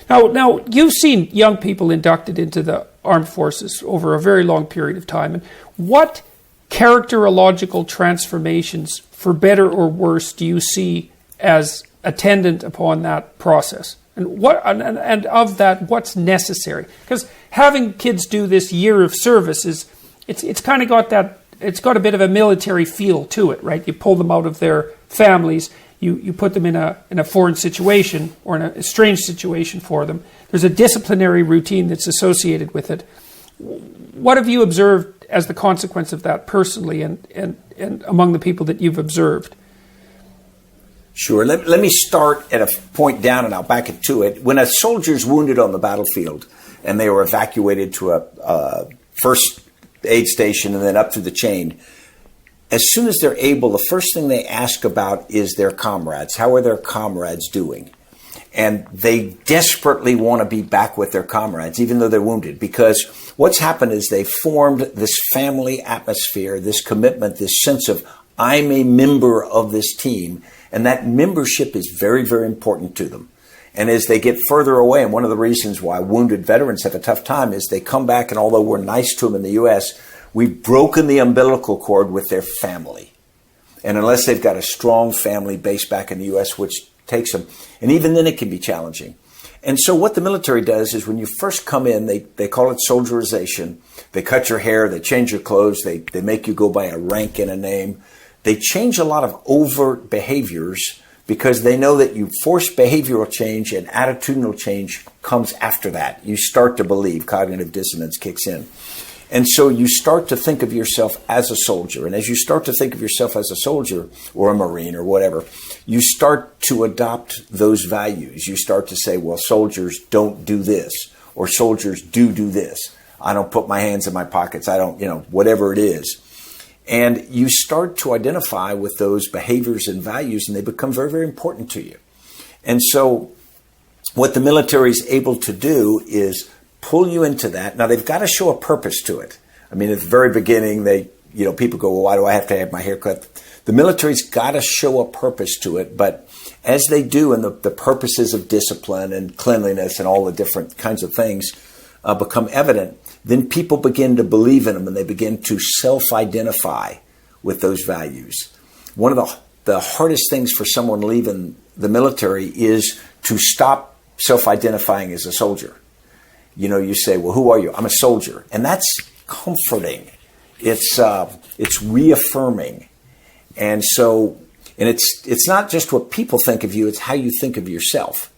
Now you've seen young people inducted into the armed forces over a very long period of time. And what characterological transformations, for better or worse, do you see as attendant upon that process? And and of that, what's necessary? Because having kids do this year of service it's kind of got that, it's got a bit of a military feel to it, right? You pull them out of their families, you put them in a foreign situation or in a strange situation for them. There's a disciplinary routine that's associated with it. What have you observed as the consequence of that personally and among the people that you've observed? Sure. Let me start at a point down and I'll back it to it. When a soldier's wounded on the battlefield and they were evacuated to a first aid station and then up through the chain, as soon as they're able, the first thing they ask about is their comrades. How are their comrades doing? And they desperately want to be back with their comrades, even though they're wounded, because what's happened is they formed this family atmosphere, this commitment, this sense of, I'm a member of this team. And that membership is very, very important to them. And as they get further away, and one of the reasons why wounded veterans have a tough time is they come back, and although we're nice to them in the U.S., we've broken the umbilical cord with their family. And unless they've got a strong family base back in the U.S., which takes them, and even then it can be challenging. And so what the military does is when you first come in, they call it soldierization. They cut your hair, they change your clothes, they make you go by a rank and a name. They change a lot of overt behaviors because they know that you force behavioral change and attitudinal change comes after that. You start to believe, cognitive dissonance kicks in. And so you start to think of yourself as a soldier. And as you start to think of yourself as a soldier or a Marine or whatever, you start to adopt those values. You start to say, well, soldiers don't do this, or soldiers do this. I don't put my hands in my pockets. I don't, whatever it is. And you start to identify with those behaviors and values, and they become very, very important to you. And so what the military is able to do is pull you into that. Now, they've got to show a purpose to it. I mean, at the very beginning, people go, well, why do I have to have my hair cut? The military's got to show a purpose to it. But as they do, and the purposes of discipline and cleanliness and all the different kinds of things become evident, then people begin to believe in them and they begin to self-identify with those values. One of the hardest things for someone leaving the military is to stop self-identifying as a soldier. You say, well, who are you? I'm a soldier. And that's comforting. It's reaffirming. And it's not just what people think of you, it's how you think of yourself.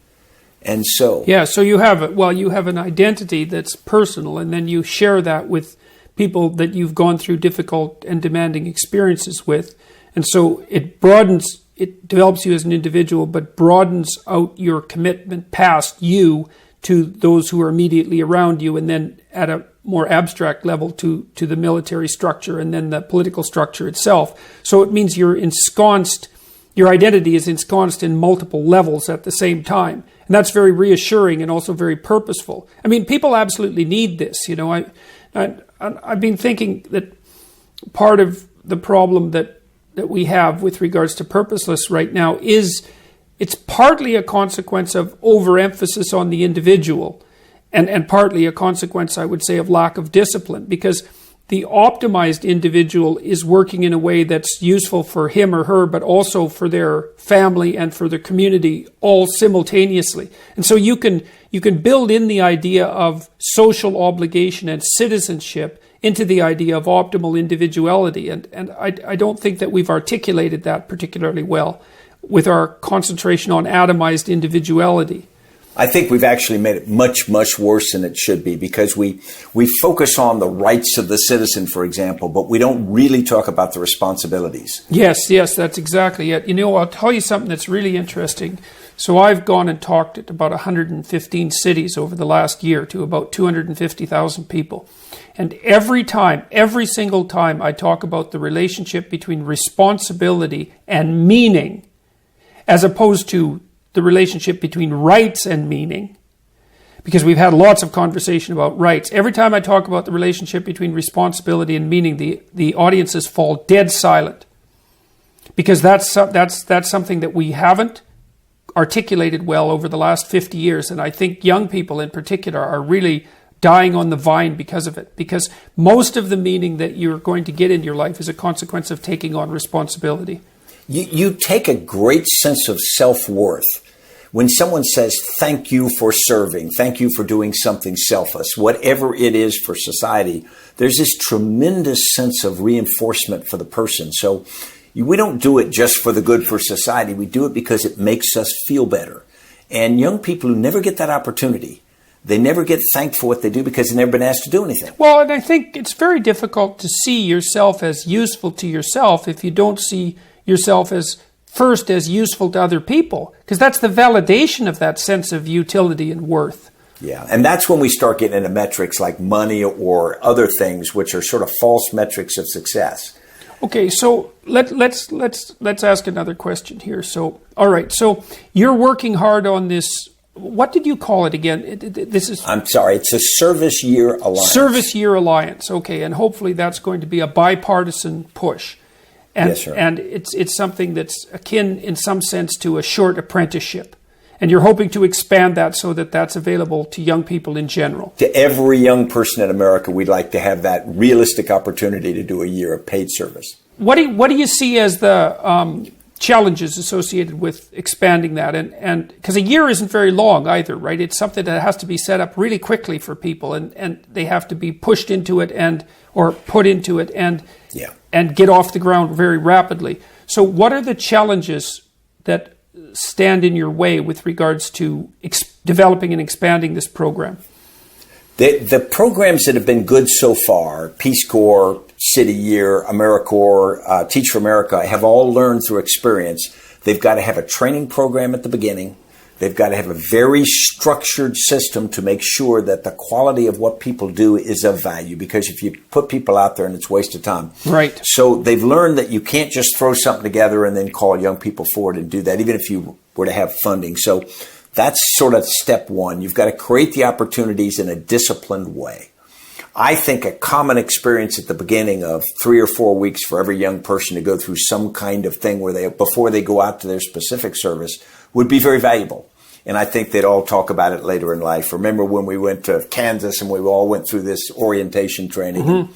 And so... Yeah, so you have an identity that's personal, and then you share that with people that you've gone through difficult and demanding experiences with. And so it develops you as an individual, but broadens out your commitment past you to those who are immediately around you, and then at a more abstract level to the military structure and then the political structure itself. So it means your identity is ensconced in multiple levels at the same time. And that's very reassuring and also very purposeful. I mean, people absolutely need this. I've been thinking that part of the problem that we have with regards to purposeless right now is it's partly a consequence of overemphasis on the individual and partly a consequence, I would say, of lack of discipline, because the optimized individual is working in a way that's useful for him or her, but also for their family and for their community all simultaneously. And so you can build in the idea of social obligation and citizenship into the idea of optimal individuality. And I don't think that we've articulated that particularly well with our concentration on atomized individuality. I think we've actually made it much, much worse than it should be, because we focus on the rights of the citizen, for example, but we don't really talk about the responsibilities. Yes, that's exactly it. I'll tell you something that's really interesting. So I've gone and talked at about 115 cities over the last year to about 250,000 people. And every single time I talk about the relationship between responsibility and meaning, as opposed to the relationship between rights and meaning, because we've had lots of conversation about rights. Every time I talk about the relationship between responsibility and meaning, the audiences fall dead silent, because that's something that we haven't articulated well over the last 50 years. And I think young people in particular are really dying on the vine because of it, because most of the meaning that you're going to get in your life is a consequence of taking on responsibility. You take a great sense of self-worth when someone says, thank you for serving, thank you for doing something selfless, whatever it is for society. There's this tremendous sense of reinforcement for the person. So we don't do it just for the good for society. We do it because it makes us feel better. And young people who never get that opportunity, they never get thanked for what they do because they've never been asked to do anything. Well, and I think it's very difficult to see yourself as useful to yourself if you don't see yourself as useful to other people, because that's the validation of that sense of utility and worth. Yeah, and that's when we start getting into metrics like money or other things, which are sort of false metrics of success. Okay, so let's ask another question here. So, all right, so you're working hard on this. What did you call it again? I'm sorry, it's a Service Year Alliance. Service Year Alliance, okay, and hopefully that's going to be a bipartisan push. And, yes, sir. And it's something that's akin in some sense to a short apprenticeship. And you're hoping to expand that so that that's available to young people in general. To every young person in America, we'd like to have that realistic opportunity to do a year of paid service. What do you see as the challenges associated with expanding that? And because a year isn't very long either, right? It's something that has to be set up really quickly for people, and they have to be pushed into it or put into it and get off the ground very rapidly. So what are the challenges that stand in your way with regards to developing and expanding this program? The programs that have been good so far, Peace Corps, City Year, AmeriCorps, Teach for America, have all learned through experience. They've got to have a training program at the beginning. They've got to have a very structured system to make sure that the quality of what people do is of value, because if you put people out there and it's a waste of time. Right. So they've learned that you can't just throw something together and then call young people forward and do that, even if you were to have funding. So that's sort of step one. You've got to create the opportunities in a disciplined way. I think a common experience at the beginning of 3 or 4 weeks for every young person to go through some kind of thing before they go out to their specific service would be very valuable. And I think they'd all talk about it later in life. Remember when we went to Kansas and we all went through this orientation training?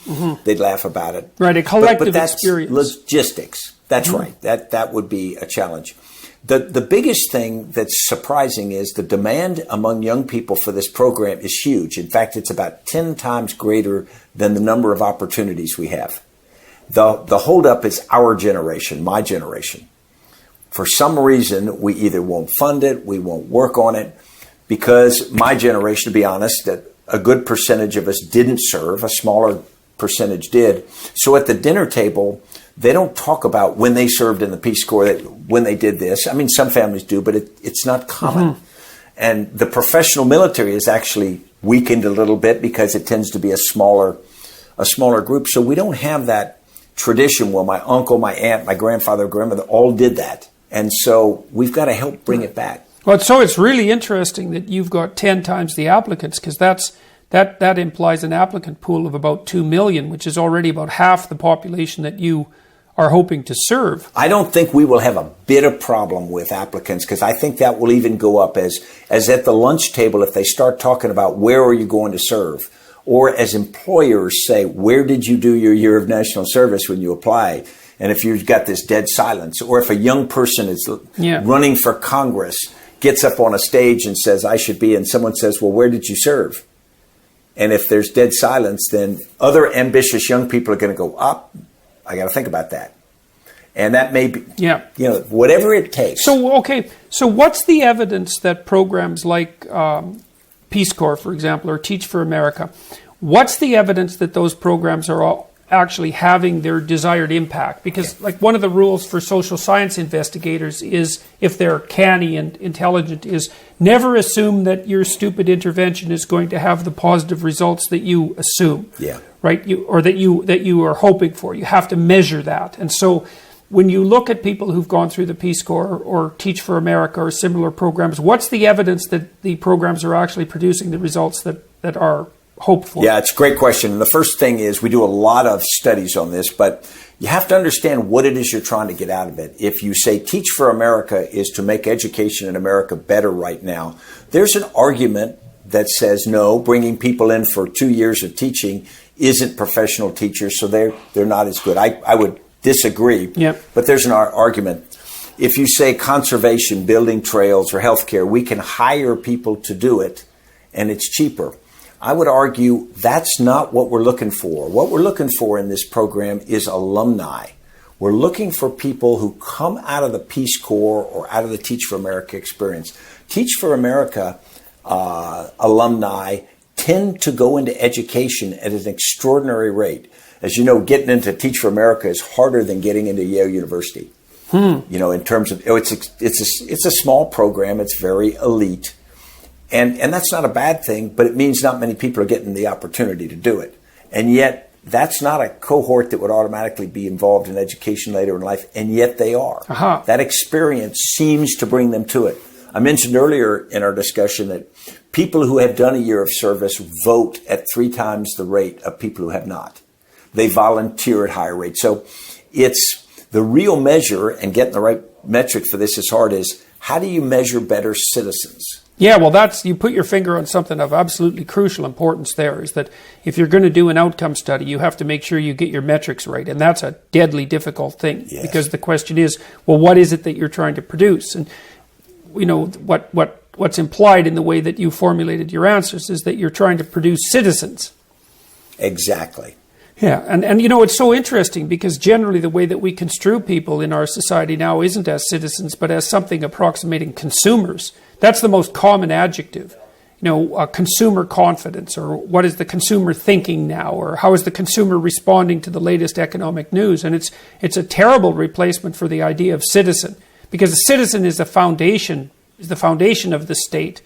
They'd laugh about it. Right, a collective but that's experience. Logistics. That's right. That would be a challenge. The biggest thing that's surprising is the demand among young people for this program is huge. In fact, it's about 10 times greater than the number of opportunities we have. The holdup is our generation, my generation. For some reason, we either won't fund it, we won't work on it, because my generation, to be honest, that a good percentage of us didn't serve, a smaller percentage did. So at the dinner table, they don't talk about when they served in the Peace Corps, when they did this. I mean, some families do, but it's not common. And the professional military is actually weakened a little bit because it tends to be a smaller group. So we don't have that tradition where my uncle, my aunt, my grandfather, grandmother all did that. And so we've got to help bring it back. Well, so it's really interesting that you've got 10 times the applicants, because that implies an applicant pool of about 2 million, which is already about half the population that you are hoping to serve. I don't think we will have a bit of problem with applicants, because I think that will even go up as at the lunch table if they start talking about where are you going to serve, Or as employers say, where did you do your year of national service when you apply? And if you've got this dead silence, or if a young person is running for Congress, gets up on a stage and says, I should be, and someone says, well, where did you serve? And if there's dead silence, then other ambitious young people are going to go, I got to think about that. And that may be, whatever it takes. So what's the evidence that programs like Peace Corps, for example, or Teach for America, what's the evidence that those programs are all actually having their desired impact? Because like one of the rules for social science investigators is, if they're canny and intelligent, is never assume that your stupid intervention is going to have the positive results that you assume. Right? That you are hoping for. You have to measure that. And so when you look at people who've gone through the Peace Corps or Teach for America or similar programs, what's the evidence that the programs are actually producing the results that are hoped for? Yeah, it's a great question. And the first thing is, we do a lot of studies on this, but you have to understand what it is you're trying to get out of it. If you say Teach for America is to make education in America better right now, there's an argument that says, no, bringing people in for 2 years of teaching isn't professional teachers, so they're not as good. I would disagree, but there's an argument. If you say conservation, building trails, or healthcare, we can hire people to do it, and it's cheaper. I would argue that's not what we're looking for. What we're looking for in this program is alumni. We're looking for people who come out of the Peace Corps or out of the Teach for America experience. Teach for America alumni tend to go into education at an extraordinary rate. As you know, getting into Teach for America is harder than getting into Yale University. In terms of, it's a small program. It's very elite. And that's not a bad thing, but it means not many people are getting the opportunity to do it. And yet, that's not a cohort that would automatically be involved in education later in life, and yet they are. That experience seems to bring them to it. I mentioned earlier in our discussion that people who have done a year of service vote at 3 times the rate of people who have not. They volunteer at higher rates. So it's the real measure, and getting the right metric for this is hard, is how do you measure better citizens? Yeah, well, you put your finger on something of absolutely crucial importance there, is that if you're going to do an outcome study, you have to make sure you get your metrics right. And that's a deadly difficult thing, because the question is, well, what is it that you're trying to produce? And, what's implied in the way that you formulated your answers is that you're trying to produce citizens. Exactly. Yeah, and it's so interesting, because generally the way that we construe people in our society now isn't as citizens, but as something approximating consumers. That's the most common adjective. Consumer confidence, or what is the consumer thinking now, or how is the consumer responding to the latest economic news. And it's a terrible replacement for the idea of citizen, because a citizen is the foundation of the state,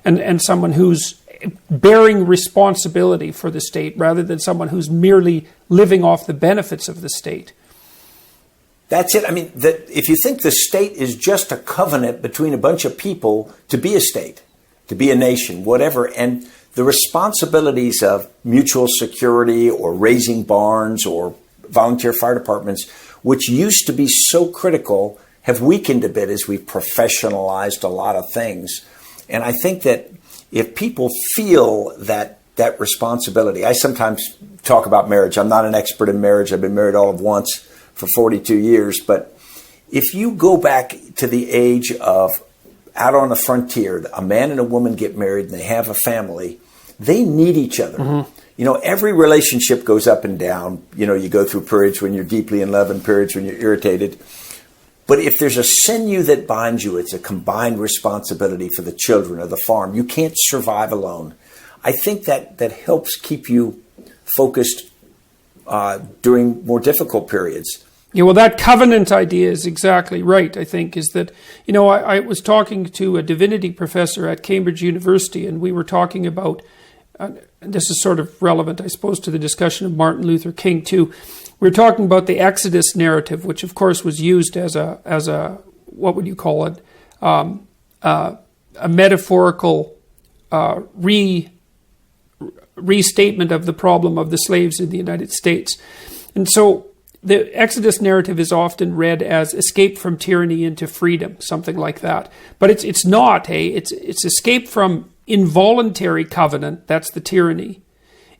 and someone who's bearing responsibility for the state, rather than someone who's merely living off the benefits of the state. That's it. I mean, if you think the state is just a covenant between a bunch of people to be a state, to be a nation, whatever, and the responsibilities of mutual security or raising barns or volunteer fire departments, which used to be so critical, have weakened a bit as we've professionalized a lot of things. And I think that if people feel that responsibility, I sometimes talk about marriage. I'm not an expert in marriage. I've been married all of once for 42 years. But if you go back to the age of out on the frontier, a man and a woman get married and they have a family, they need each other. Mm-hmm. Every relationship goes up and down. You go through periods when you're deeply in love and periods when you're irritated. But if there's a sinew that binds you, it's a combined responsibility for the children of the farm. You can't survive alone. I think that helps keep you focused during more difficult periods. Yeah, well, that covenant idea is exactly right, I think, is that, I was talking to a divinity professor at Cambridge University, and we were talking about, and this is sort of relevant, I suppose, to the discussion of Martin Luther King, too. We were talking about the Exodus narrative, which, of course, was used as a what would you call it, a metaphorical restatement of the problem of the slaves in the United States. And so the Exodus narrative is often read as escape from tyranny into freedom, something like that. But it's not, it's escape from involuntary covenant, that's the tyranny,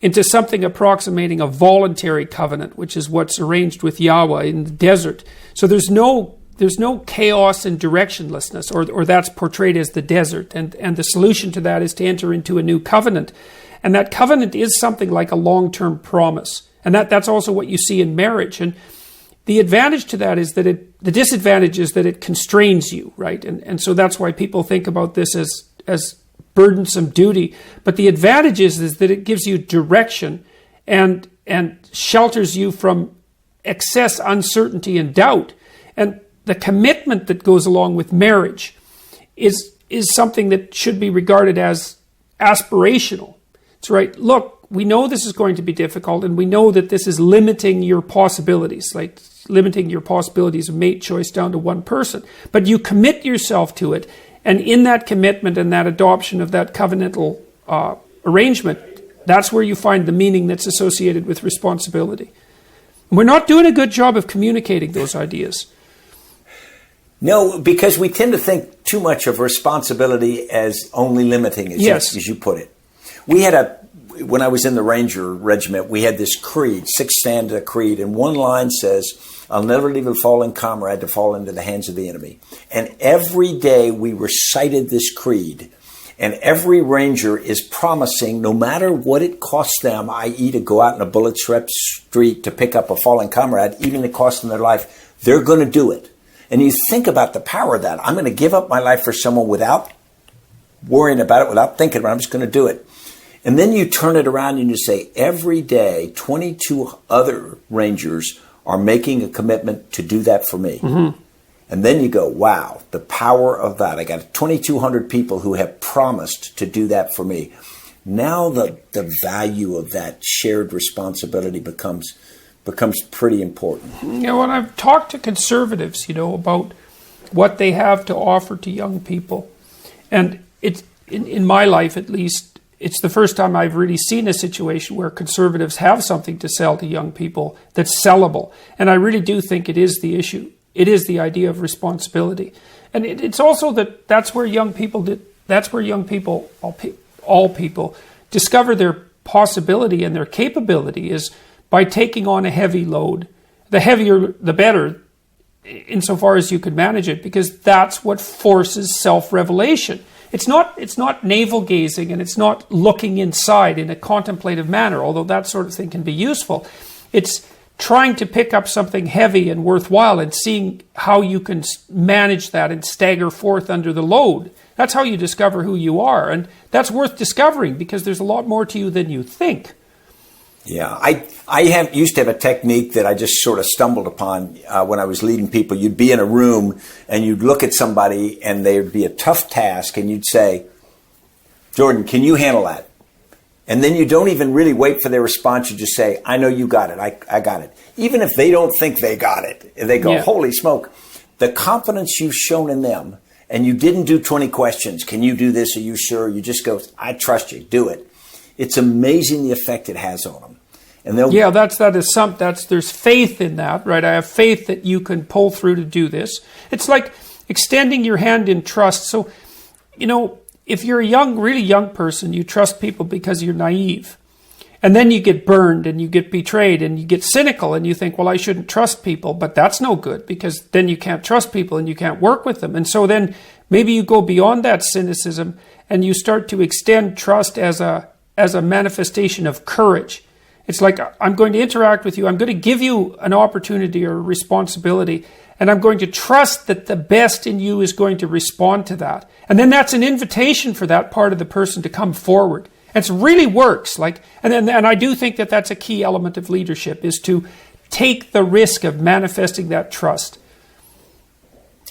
into something approximating a voluntary covenant, which is what's arranged with Yahweh in the desert. So there's no chaos and directionlessness, or that's portrayed as the desert. And the solution to that is to enter into a new covenant. And that covenant is something like a long-term promise. And that's also what you see in marriage. And the advantage to that is that the disadvantage is that it constrains you, right? And so that's why people think about this as burdensome duty. But the advantage is that it gives you direction and shelters you from excess uncertainty and doubt. And the commitment that goes along with marriage is something that should be regarded as aspirational. It's right. Look, we know this is going to be difficult, and we know that this is limiting your possibilities, like limiting your possibilities of mate choice down to one person. But you commit yourself to it, and in that commitment and that adoption of that covenantal arrangement, that's where you find the meaning that's associated with responsibility. And we're not doing a good job of communicating those ideas. No, because we tend to think too much of responsibility as only limiting, as you put it. We had when I was in the Ranger Regiment, we had this creed, 6-stanza creed, and one line says, "I'll never leave a fallen comrade to fall into the hands of the enemy." And every day we recited this creed, and every Ranger is promising, no matter what it costs them, i.e. to go out in a bullet-swept street to pick up a fallen comrade, even if it costs them their life, they're going to do it. And you think about the power of that. I'm going to give up my life for someone without worrying about it, without thinking about it. I'm just going to do it. And then you turn it around and you say, every day, 22 other Rangers are making a commitment to do that for me. Mm-hmm. And then you go, wow, the power of that. I got 2,200 people who have promised to do that for me. Now the value of that shared responsibility becomes pretty important. You know, when I've talked to conservatives, about what they have to offer to young people, and it's in my life at least, it's the first time I've really seen a situation where conservatives have something to sell to young people that's sellable. And I really do think it is the issue. It is the idea of responsibility. And it's also that's where young people, all people, discover their possibility and their capability is by taking on a heavy load. The heavier, the better, insofar as you could manage it, because that's what forces self-revelation. It's not navel-gazing, and it's not looking inside in a contemplative manner, although that sort of thing can be useful. It's trying to pick up something heavy and worthwhile and seeing how you can manage that and stagger forth under the load. That's how you discover who you are, and that's worth discovering because there's a lot more to you than you think. Yeah, I used to have a technique that I just sort of stumbled upon when I was leading people. You'd be in a room and you'd look at somebody and there'd be a tough task and you'd say, "Jordan, can you handle that?" And then you don't even really wait for their response. You just say, "I know you got it. I got it." Even if they don't think they got it, they go, "Holy smoke." The confidence you've shown in them, and you didn't do 20 questions. Can you do this? Are you sure? You just go, "I trust you. Do it." It's amazing the effect it has on them. And there's faith in that, right? I have faith that you can pull through to do this. It's like extending your hand in trust. So, if you're a really young person, you trust people because you're naive. And then you get burned and you get betrayed and you get cynical and you think, well, I shouldn't trust people, but that's no good because then you can't trust people and you can't work with them. And so then maybe you go beyond that cynicism and you start to extend trust as a manifestation of courage. It's like, I'm going to interact with you. I'm going to give you an opportunity or a responsibility, and I'm going to trust that the best in you is going to respond to that. And then that's an invitation for that part of the person to come forward. And it really works. And I do think that that's a key element of leadership, is to take the risk of manifesting that trust.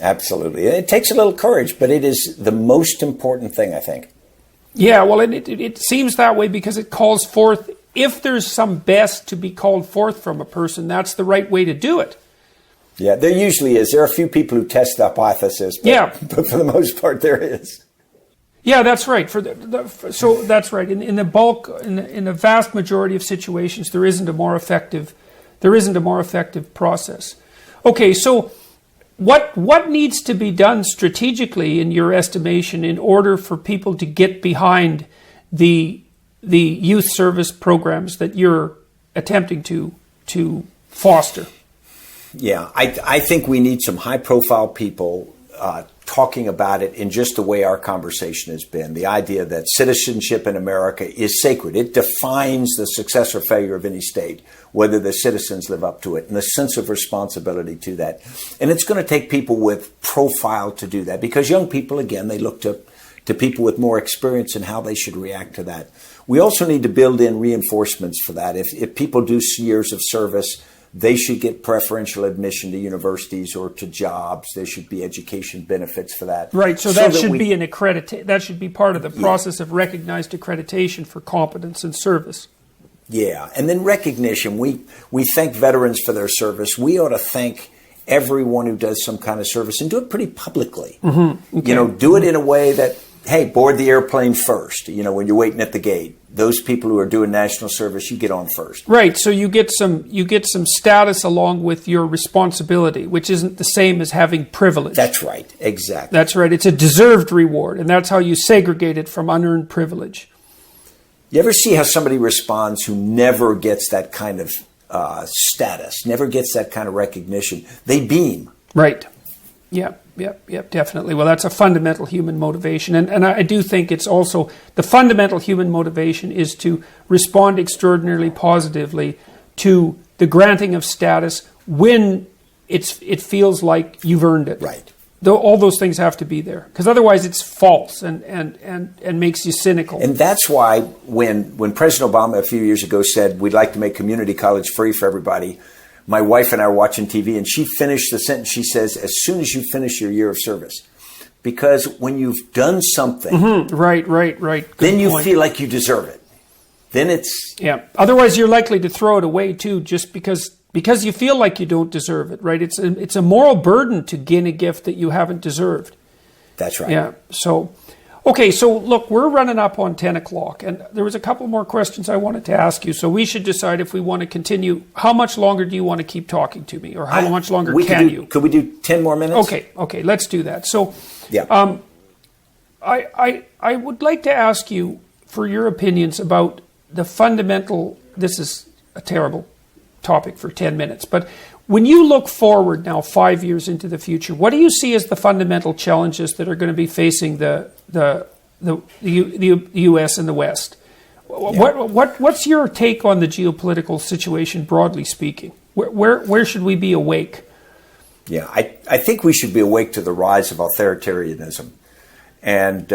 Absolutely. It takes a little courage, but it is the most important thing, I think. Yeah, well, and it seems that way because it calls forth, if there's some best to be called forth from a person, that's the right way to do it. Yeah, there usually is. There are a few people who test hypothesis, but for the most part, there is. Yeah, that's right. So that's right. In the vast majority of situations, there isn't a more effective process. Okay, so what needs to be done strategically, in your estimation, in order for people to get behind the the youth service programs that you're attempting to foster? Yeah, I think we need some high-profile people talking about it in just the way our conversation has been. The idea that citizenship in America is sacred. It defines the success or failure of any state, whether the citizens live up to it, and the sense of responsibility to that. And it's going to take people with profile to do that, because young people, again, they look to people with more experience in how they should react to that. We also need to build in reinforcements for that. If people do years of service, they should get preferential admission to universities or to jobs. There should be education benefits for that. Right, so that should be an accreditation. That should be part of the process of recognized accreditation for competence and service. Yeah, and then recognition. We thank veterans for their service. We ought to thank everyone who does some kind of service and do it pretty publicly. Mm-hmm. Okay. Do it in a way that, hey, board the airplane first. When you're waiting at the gate, those people who are doing national service, you get on first. Right. So you get some status along with your responsibility, which isn't the same as having privilege. That's right. Exactly. That's right. It's a deserved reward, and that's how you segregate it from unearned privilege. You ever see how somebody responds who never gets that kind of status, never gets that kind of recognition? They beam. Right. Yep, definitely. Well, that's a fundamental human motivation. And I do think it's also the fundamental human motivation is to respond extraordinarily positively to the granting of status when it feels like you've earned it. Right. All those things have to be there, because otherwise it's false and makes you cynical. And that's why when President Obama a few years ago said we'd like to make community college free for everybody, my wife and I were watching TV, and she finished the sentence. She says, as soon as you finish your year of service. Because when you've done something, mm-hmm. Right. Good then you point. feel like you deserve it. Then it's... Yeah. Otherwise, you're likely to throw it away, too, just because you feel like you don't deserve it, right? It's a moral burden to gain a gift that you haven't deserved. That's right. Yeah. So, okay, so look, we're running up on 10 o'clock, and there was a couple more questions I wanted to ask you, so we should decide if we want to continue. How much longer do you want to keep talking to me, or how much longer can you? Could we do 10 more minutes? Okay, let's do that. So, yeah. I would like to ask you for your opinions about the fundamental, this is a terrible topic for 10 minutes, but when you look forward now 5 years into the future, what do you see as the fundamental challenges that are going to be facing the U.S. and the West? Yeah. What's your take on the geopolitical situation, broadly speaking? Where should we be awake? Yeah, I think we should be awake to the rise of authoritarianism. And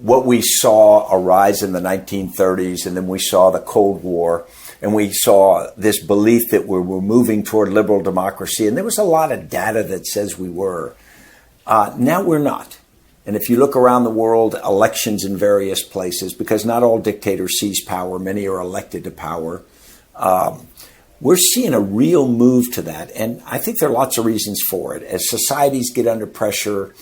what we saw arise in the 1930s, and then we saw the Cold War, and we saw this belief that we were moving toward liberal democracy. And there was a lot of data that says we were. Now we're not. And if you look around the world, elections in various places, because not all dictators seize power, many are elected to power. We're seeing a real move to that. And I think there are lots of reasons for it. As societies get under pressure,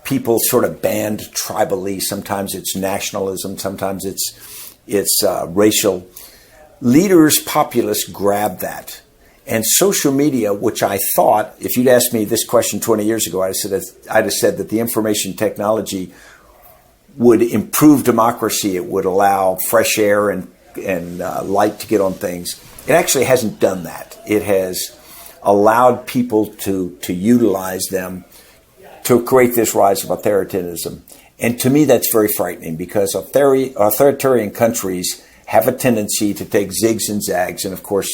people sort of band tribally. Sometimes it's nationalism. Sometimes it's racial. Leaders, populists grab that. And social media, which I thought, if you'd asked me this question 20 years ago, I'd have said that the information technology would improve democracy. It would allow fresh air and light to get on things. It actually hasn't done that. It has allowed people to utilize them to create this rise of authoritarianism. And to me, that's very frightening, because authoritarian countries have a tendency to take zigs and zags. And of course,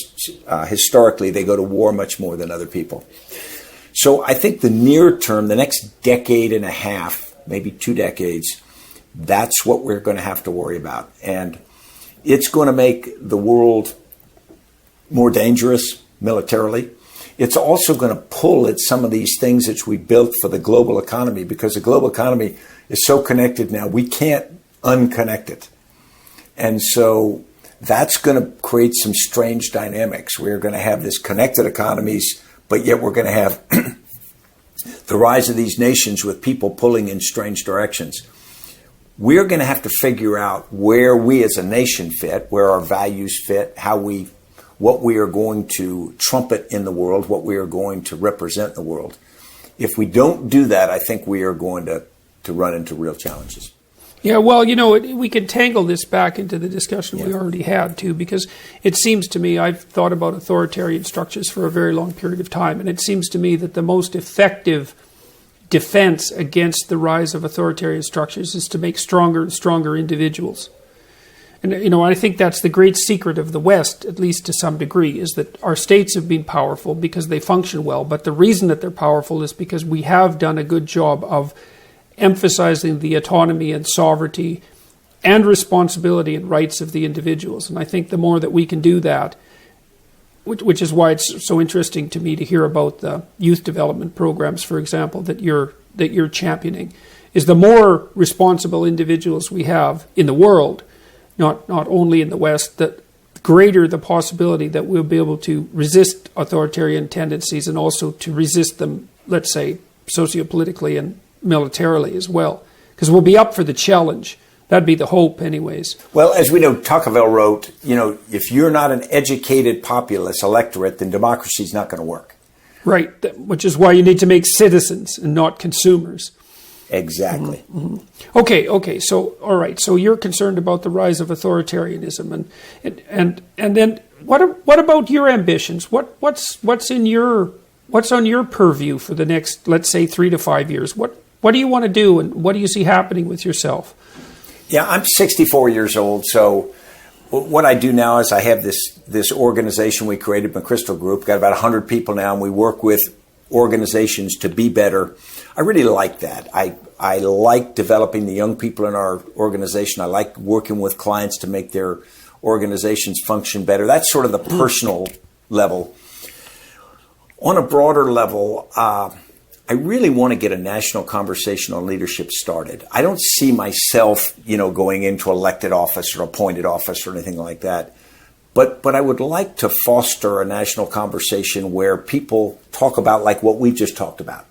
historically, they go to war much more than other people. So I think the near term, the next decade and a half, maybe 2 decades, that's what we're going to have to worry about. And it's going to make the world more dangerous militarily. It's also going to pull at some of these things that we built for the global economy, because the global economy is so connected now, we can't unconnect it. And so that's going to create some strange dynamics. We're going to have this connected economies, but yet we're going to have the rise of these nations with people pulling in strange directions. We're going to have to figure out where we as a nation fit, where our values fit, what we are going to trumpet in the world, what we are going to represent in the world. If we don't do that, I think we are going to run into real challenges. Yeah, well, we can tangle this back into the discussion we already had, too, because it seems to me, I've thought about authoritarian structures for a very long period of time, and it seems to me that the most effective defense against the rise of authoritarian structures is to make stronger and stronger individuals. And, I think that's the great secret of the West, at least to some degree, is that our states have been powerful because they function well, but the reason that they're powerful is because we have done a good job of emphasizing the autonomy and sovereignty and responsibility and rights of the individuals. And I think the more that we can do that, which is why it's so interesting to me to hear about the youth development programs, for example, that you're championing, is the more responsible individuals we have in the world, not only in the West, that greater the possibility that we'll be able to resist authoritarian tendencies and also to resist them, let's say, sociopolitically and militarily as well, because we'll be up for the challenge. That'd be the hope anyways. Well, as we know, Tocqueville wrote, if you're not an educated populace electorate, then democracy's not going to work. Right, which is why you need to make citizens and not consumers. Exactly. Mm-hmm. Okay, so all right, so you're concerned about the rise of authoritarianism, and then what about your ambitions? What's on your purview for the next, let's say, 3 to 5 years? What do you want to do, and what do you see happening with yourself? Yeah, I'm 64 years old, so what I do now is I have this organization we created, McChrystal Group, got about 100 people now, and we work with organizations to be better. I really like that. I like developing the young people in our organization. I like working with clients to make their organizations function better. That's sort of the personal level. On a broader level, I really want to get a national conversation on leadership started. I don't see myself, going into elected office or appointed office or anything like that. But I would like to foster a national conversation where people talk about like what we've just talked about.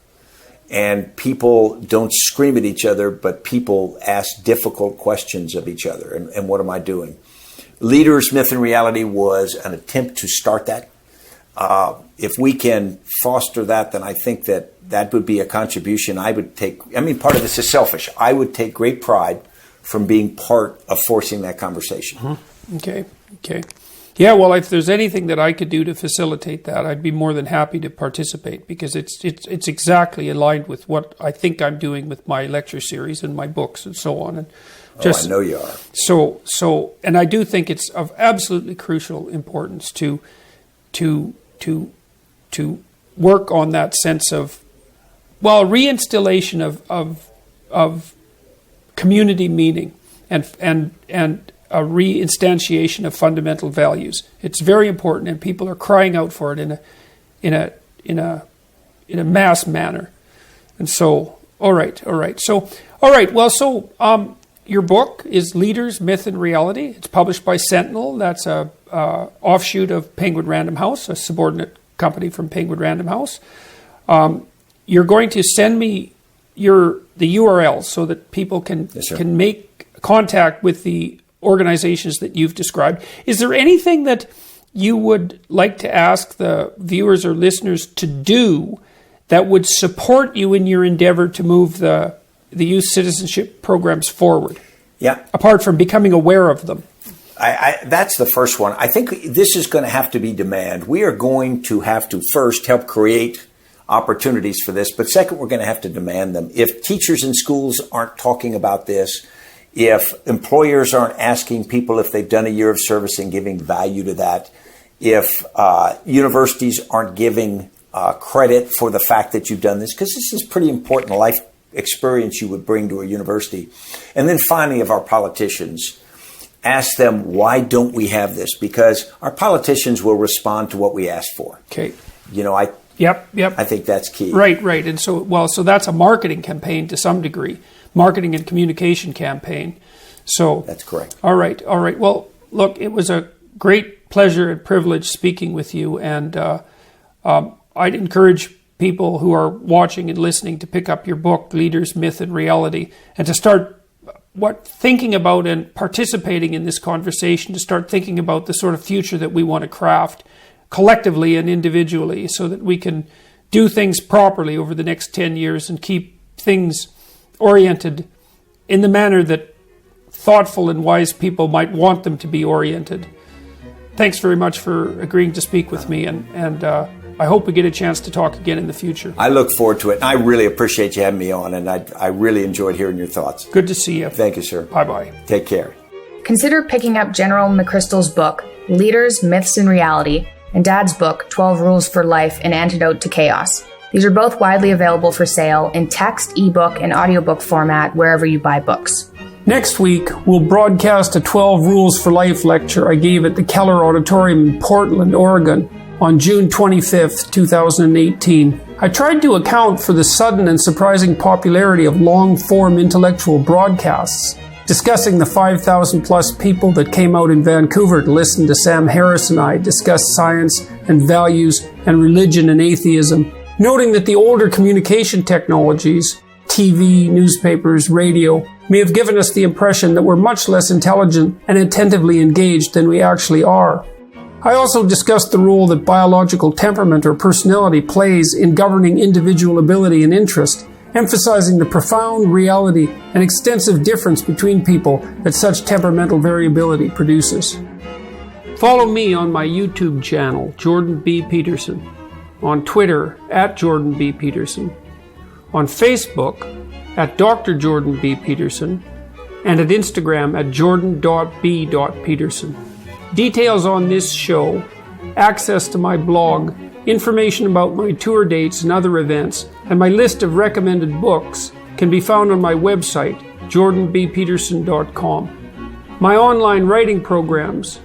And people don't scream at each other, but people ask difficult questions of each other. And what am I doing? Leaders, Myth and Reality was an attempt to start that. If we can foster that, then I think that would be a contribution I would take. I mean, part of this is selfish. I would take great pride from being part of forcing that conversation. Mm-hmm. Okay. Yeah, well, if there's anything that I could do to facilitate that, I'd be more than happy to participate, because it's exactly aligned with what I think I'm doing with my lecture series and my books and so on. And I know you are. So, and I do think it's of absolutely crucial importance to work on that sense of, reinstillation of community meaning and a reinstantiation of fundamental values. It's very important, and people are crying out for it in a mass manner. And so, all right. So, your book is Leaders, Myth and Reality. It's published by Sentinel. That's a offshoot of Penguin Random House, a subordinate company from Penguin Random House. You're going to send me the URL so that people can make contact with the organizations that you've described. Is there anything that you would like to ask the viewers or listeners to do that would support you in your endeavor to move the youth citizenship programs forward? Yeah. Apart from becoming aware of them. That's the first one. I think this is going to have to be demand. We are going to have to first help create opportunities for this, but second, we're going to have to demand them. If teachers in schools aren't talking about this, if employers aren't asking people if they've done a year of service and giving value to that, if universities aren't giving credit for the fact that you've done this, because this is pretty important life experience you would bring to a university. And then finally, of our politicians, ask them, why don't we have this? Because our politicians will respond to what we ask for. Okay. Yep. I think that's key. Right. And so that's a marketing campaign to some degree, marketing and communication campaign. So that's correct. All right. Well, look, it was a great pleasure and privilege speaking with you, and I'd encourage people who are watching and listening to pick up your book, Leaders, Myth and Reality, and to start thinking about and participating in this conversation, to start thinking about the sort of future that we want to craft collectively and individually, so that we can do things properly over the next 10 years and keep things oriented in the manner that thoughtful and wise people might want them to be oriented. Thanks very much for agreeing to speak with me, and I hope we get a chance to talk again in the future. I look forward to it, and I really appreciate you having me on, and I really enjoyed hearing your thoughts. Good to see you. Thank you, sir. Bye-bye. Take care. Consider picking up General McChrystal's book, Leaders, Myths, and Reality, and Dad's book, 12 Rules for Life, An Antidote to Chaos. These are both widely available for sale in text, ebook, and audiobook format wherever you buy books. Next week, we'll broadcast a 12 Rules for Life lecture I gave at the Keller Auditorium in Portland, Oregon on June 25th, 2018. I tried to account for the sudden and surprising popularity of long-form intellectual broadcasts, discussing the 5,000 plus people that came out in Vancouver to listen to Sam Harris and I discuss science and values and religion and atheism, noting that the older communication technologies, TV, newspapers, radio, may have given us the impression that we're much less intelligent and attentively engaged than we actually are. I also discussed the role that biological temperament or personality plays in governing individual ability and interest, emphasizing the profound reality and extensive difference between people that such temperamental variability produces. Follow me on my YouTube channel, Jordan B. Peterson, on Twitter at Jordan B. Peterson, on Facebook at Dr. Jordan B. Peterson, and at Instagram at jordan.b.peterson. Details on this show, access to my blog, information about my tour dates and other events, and my list of recommended books can be found on my website, jordanbpeterson.com. My online writing programs,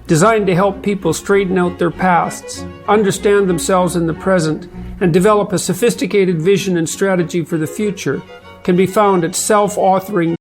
designed to help people straighten out their pasts, understand themselves in the present, and develop a sophisticated vision and strategy for the future, can be found at selfauthoring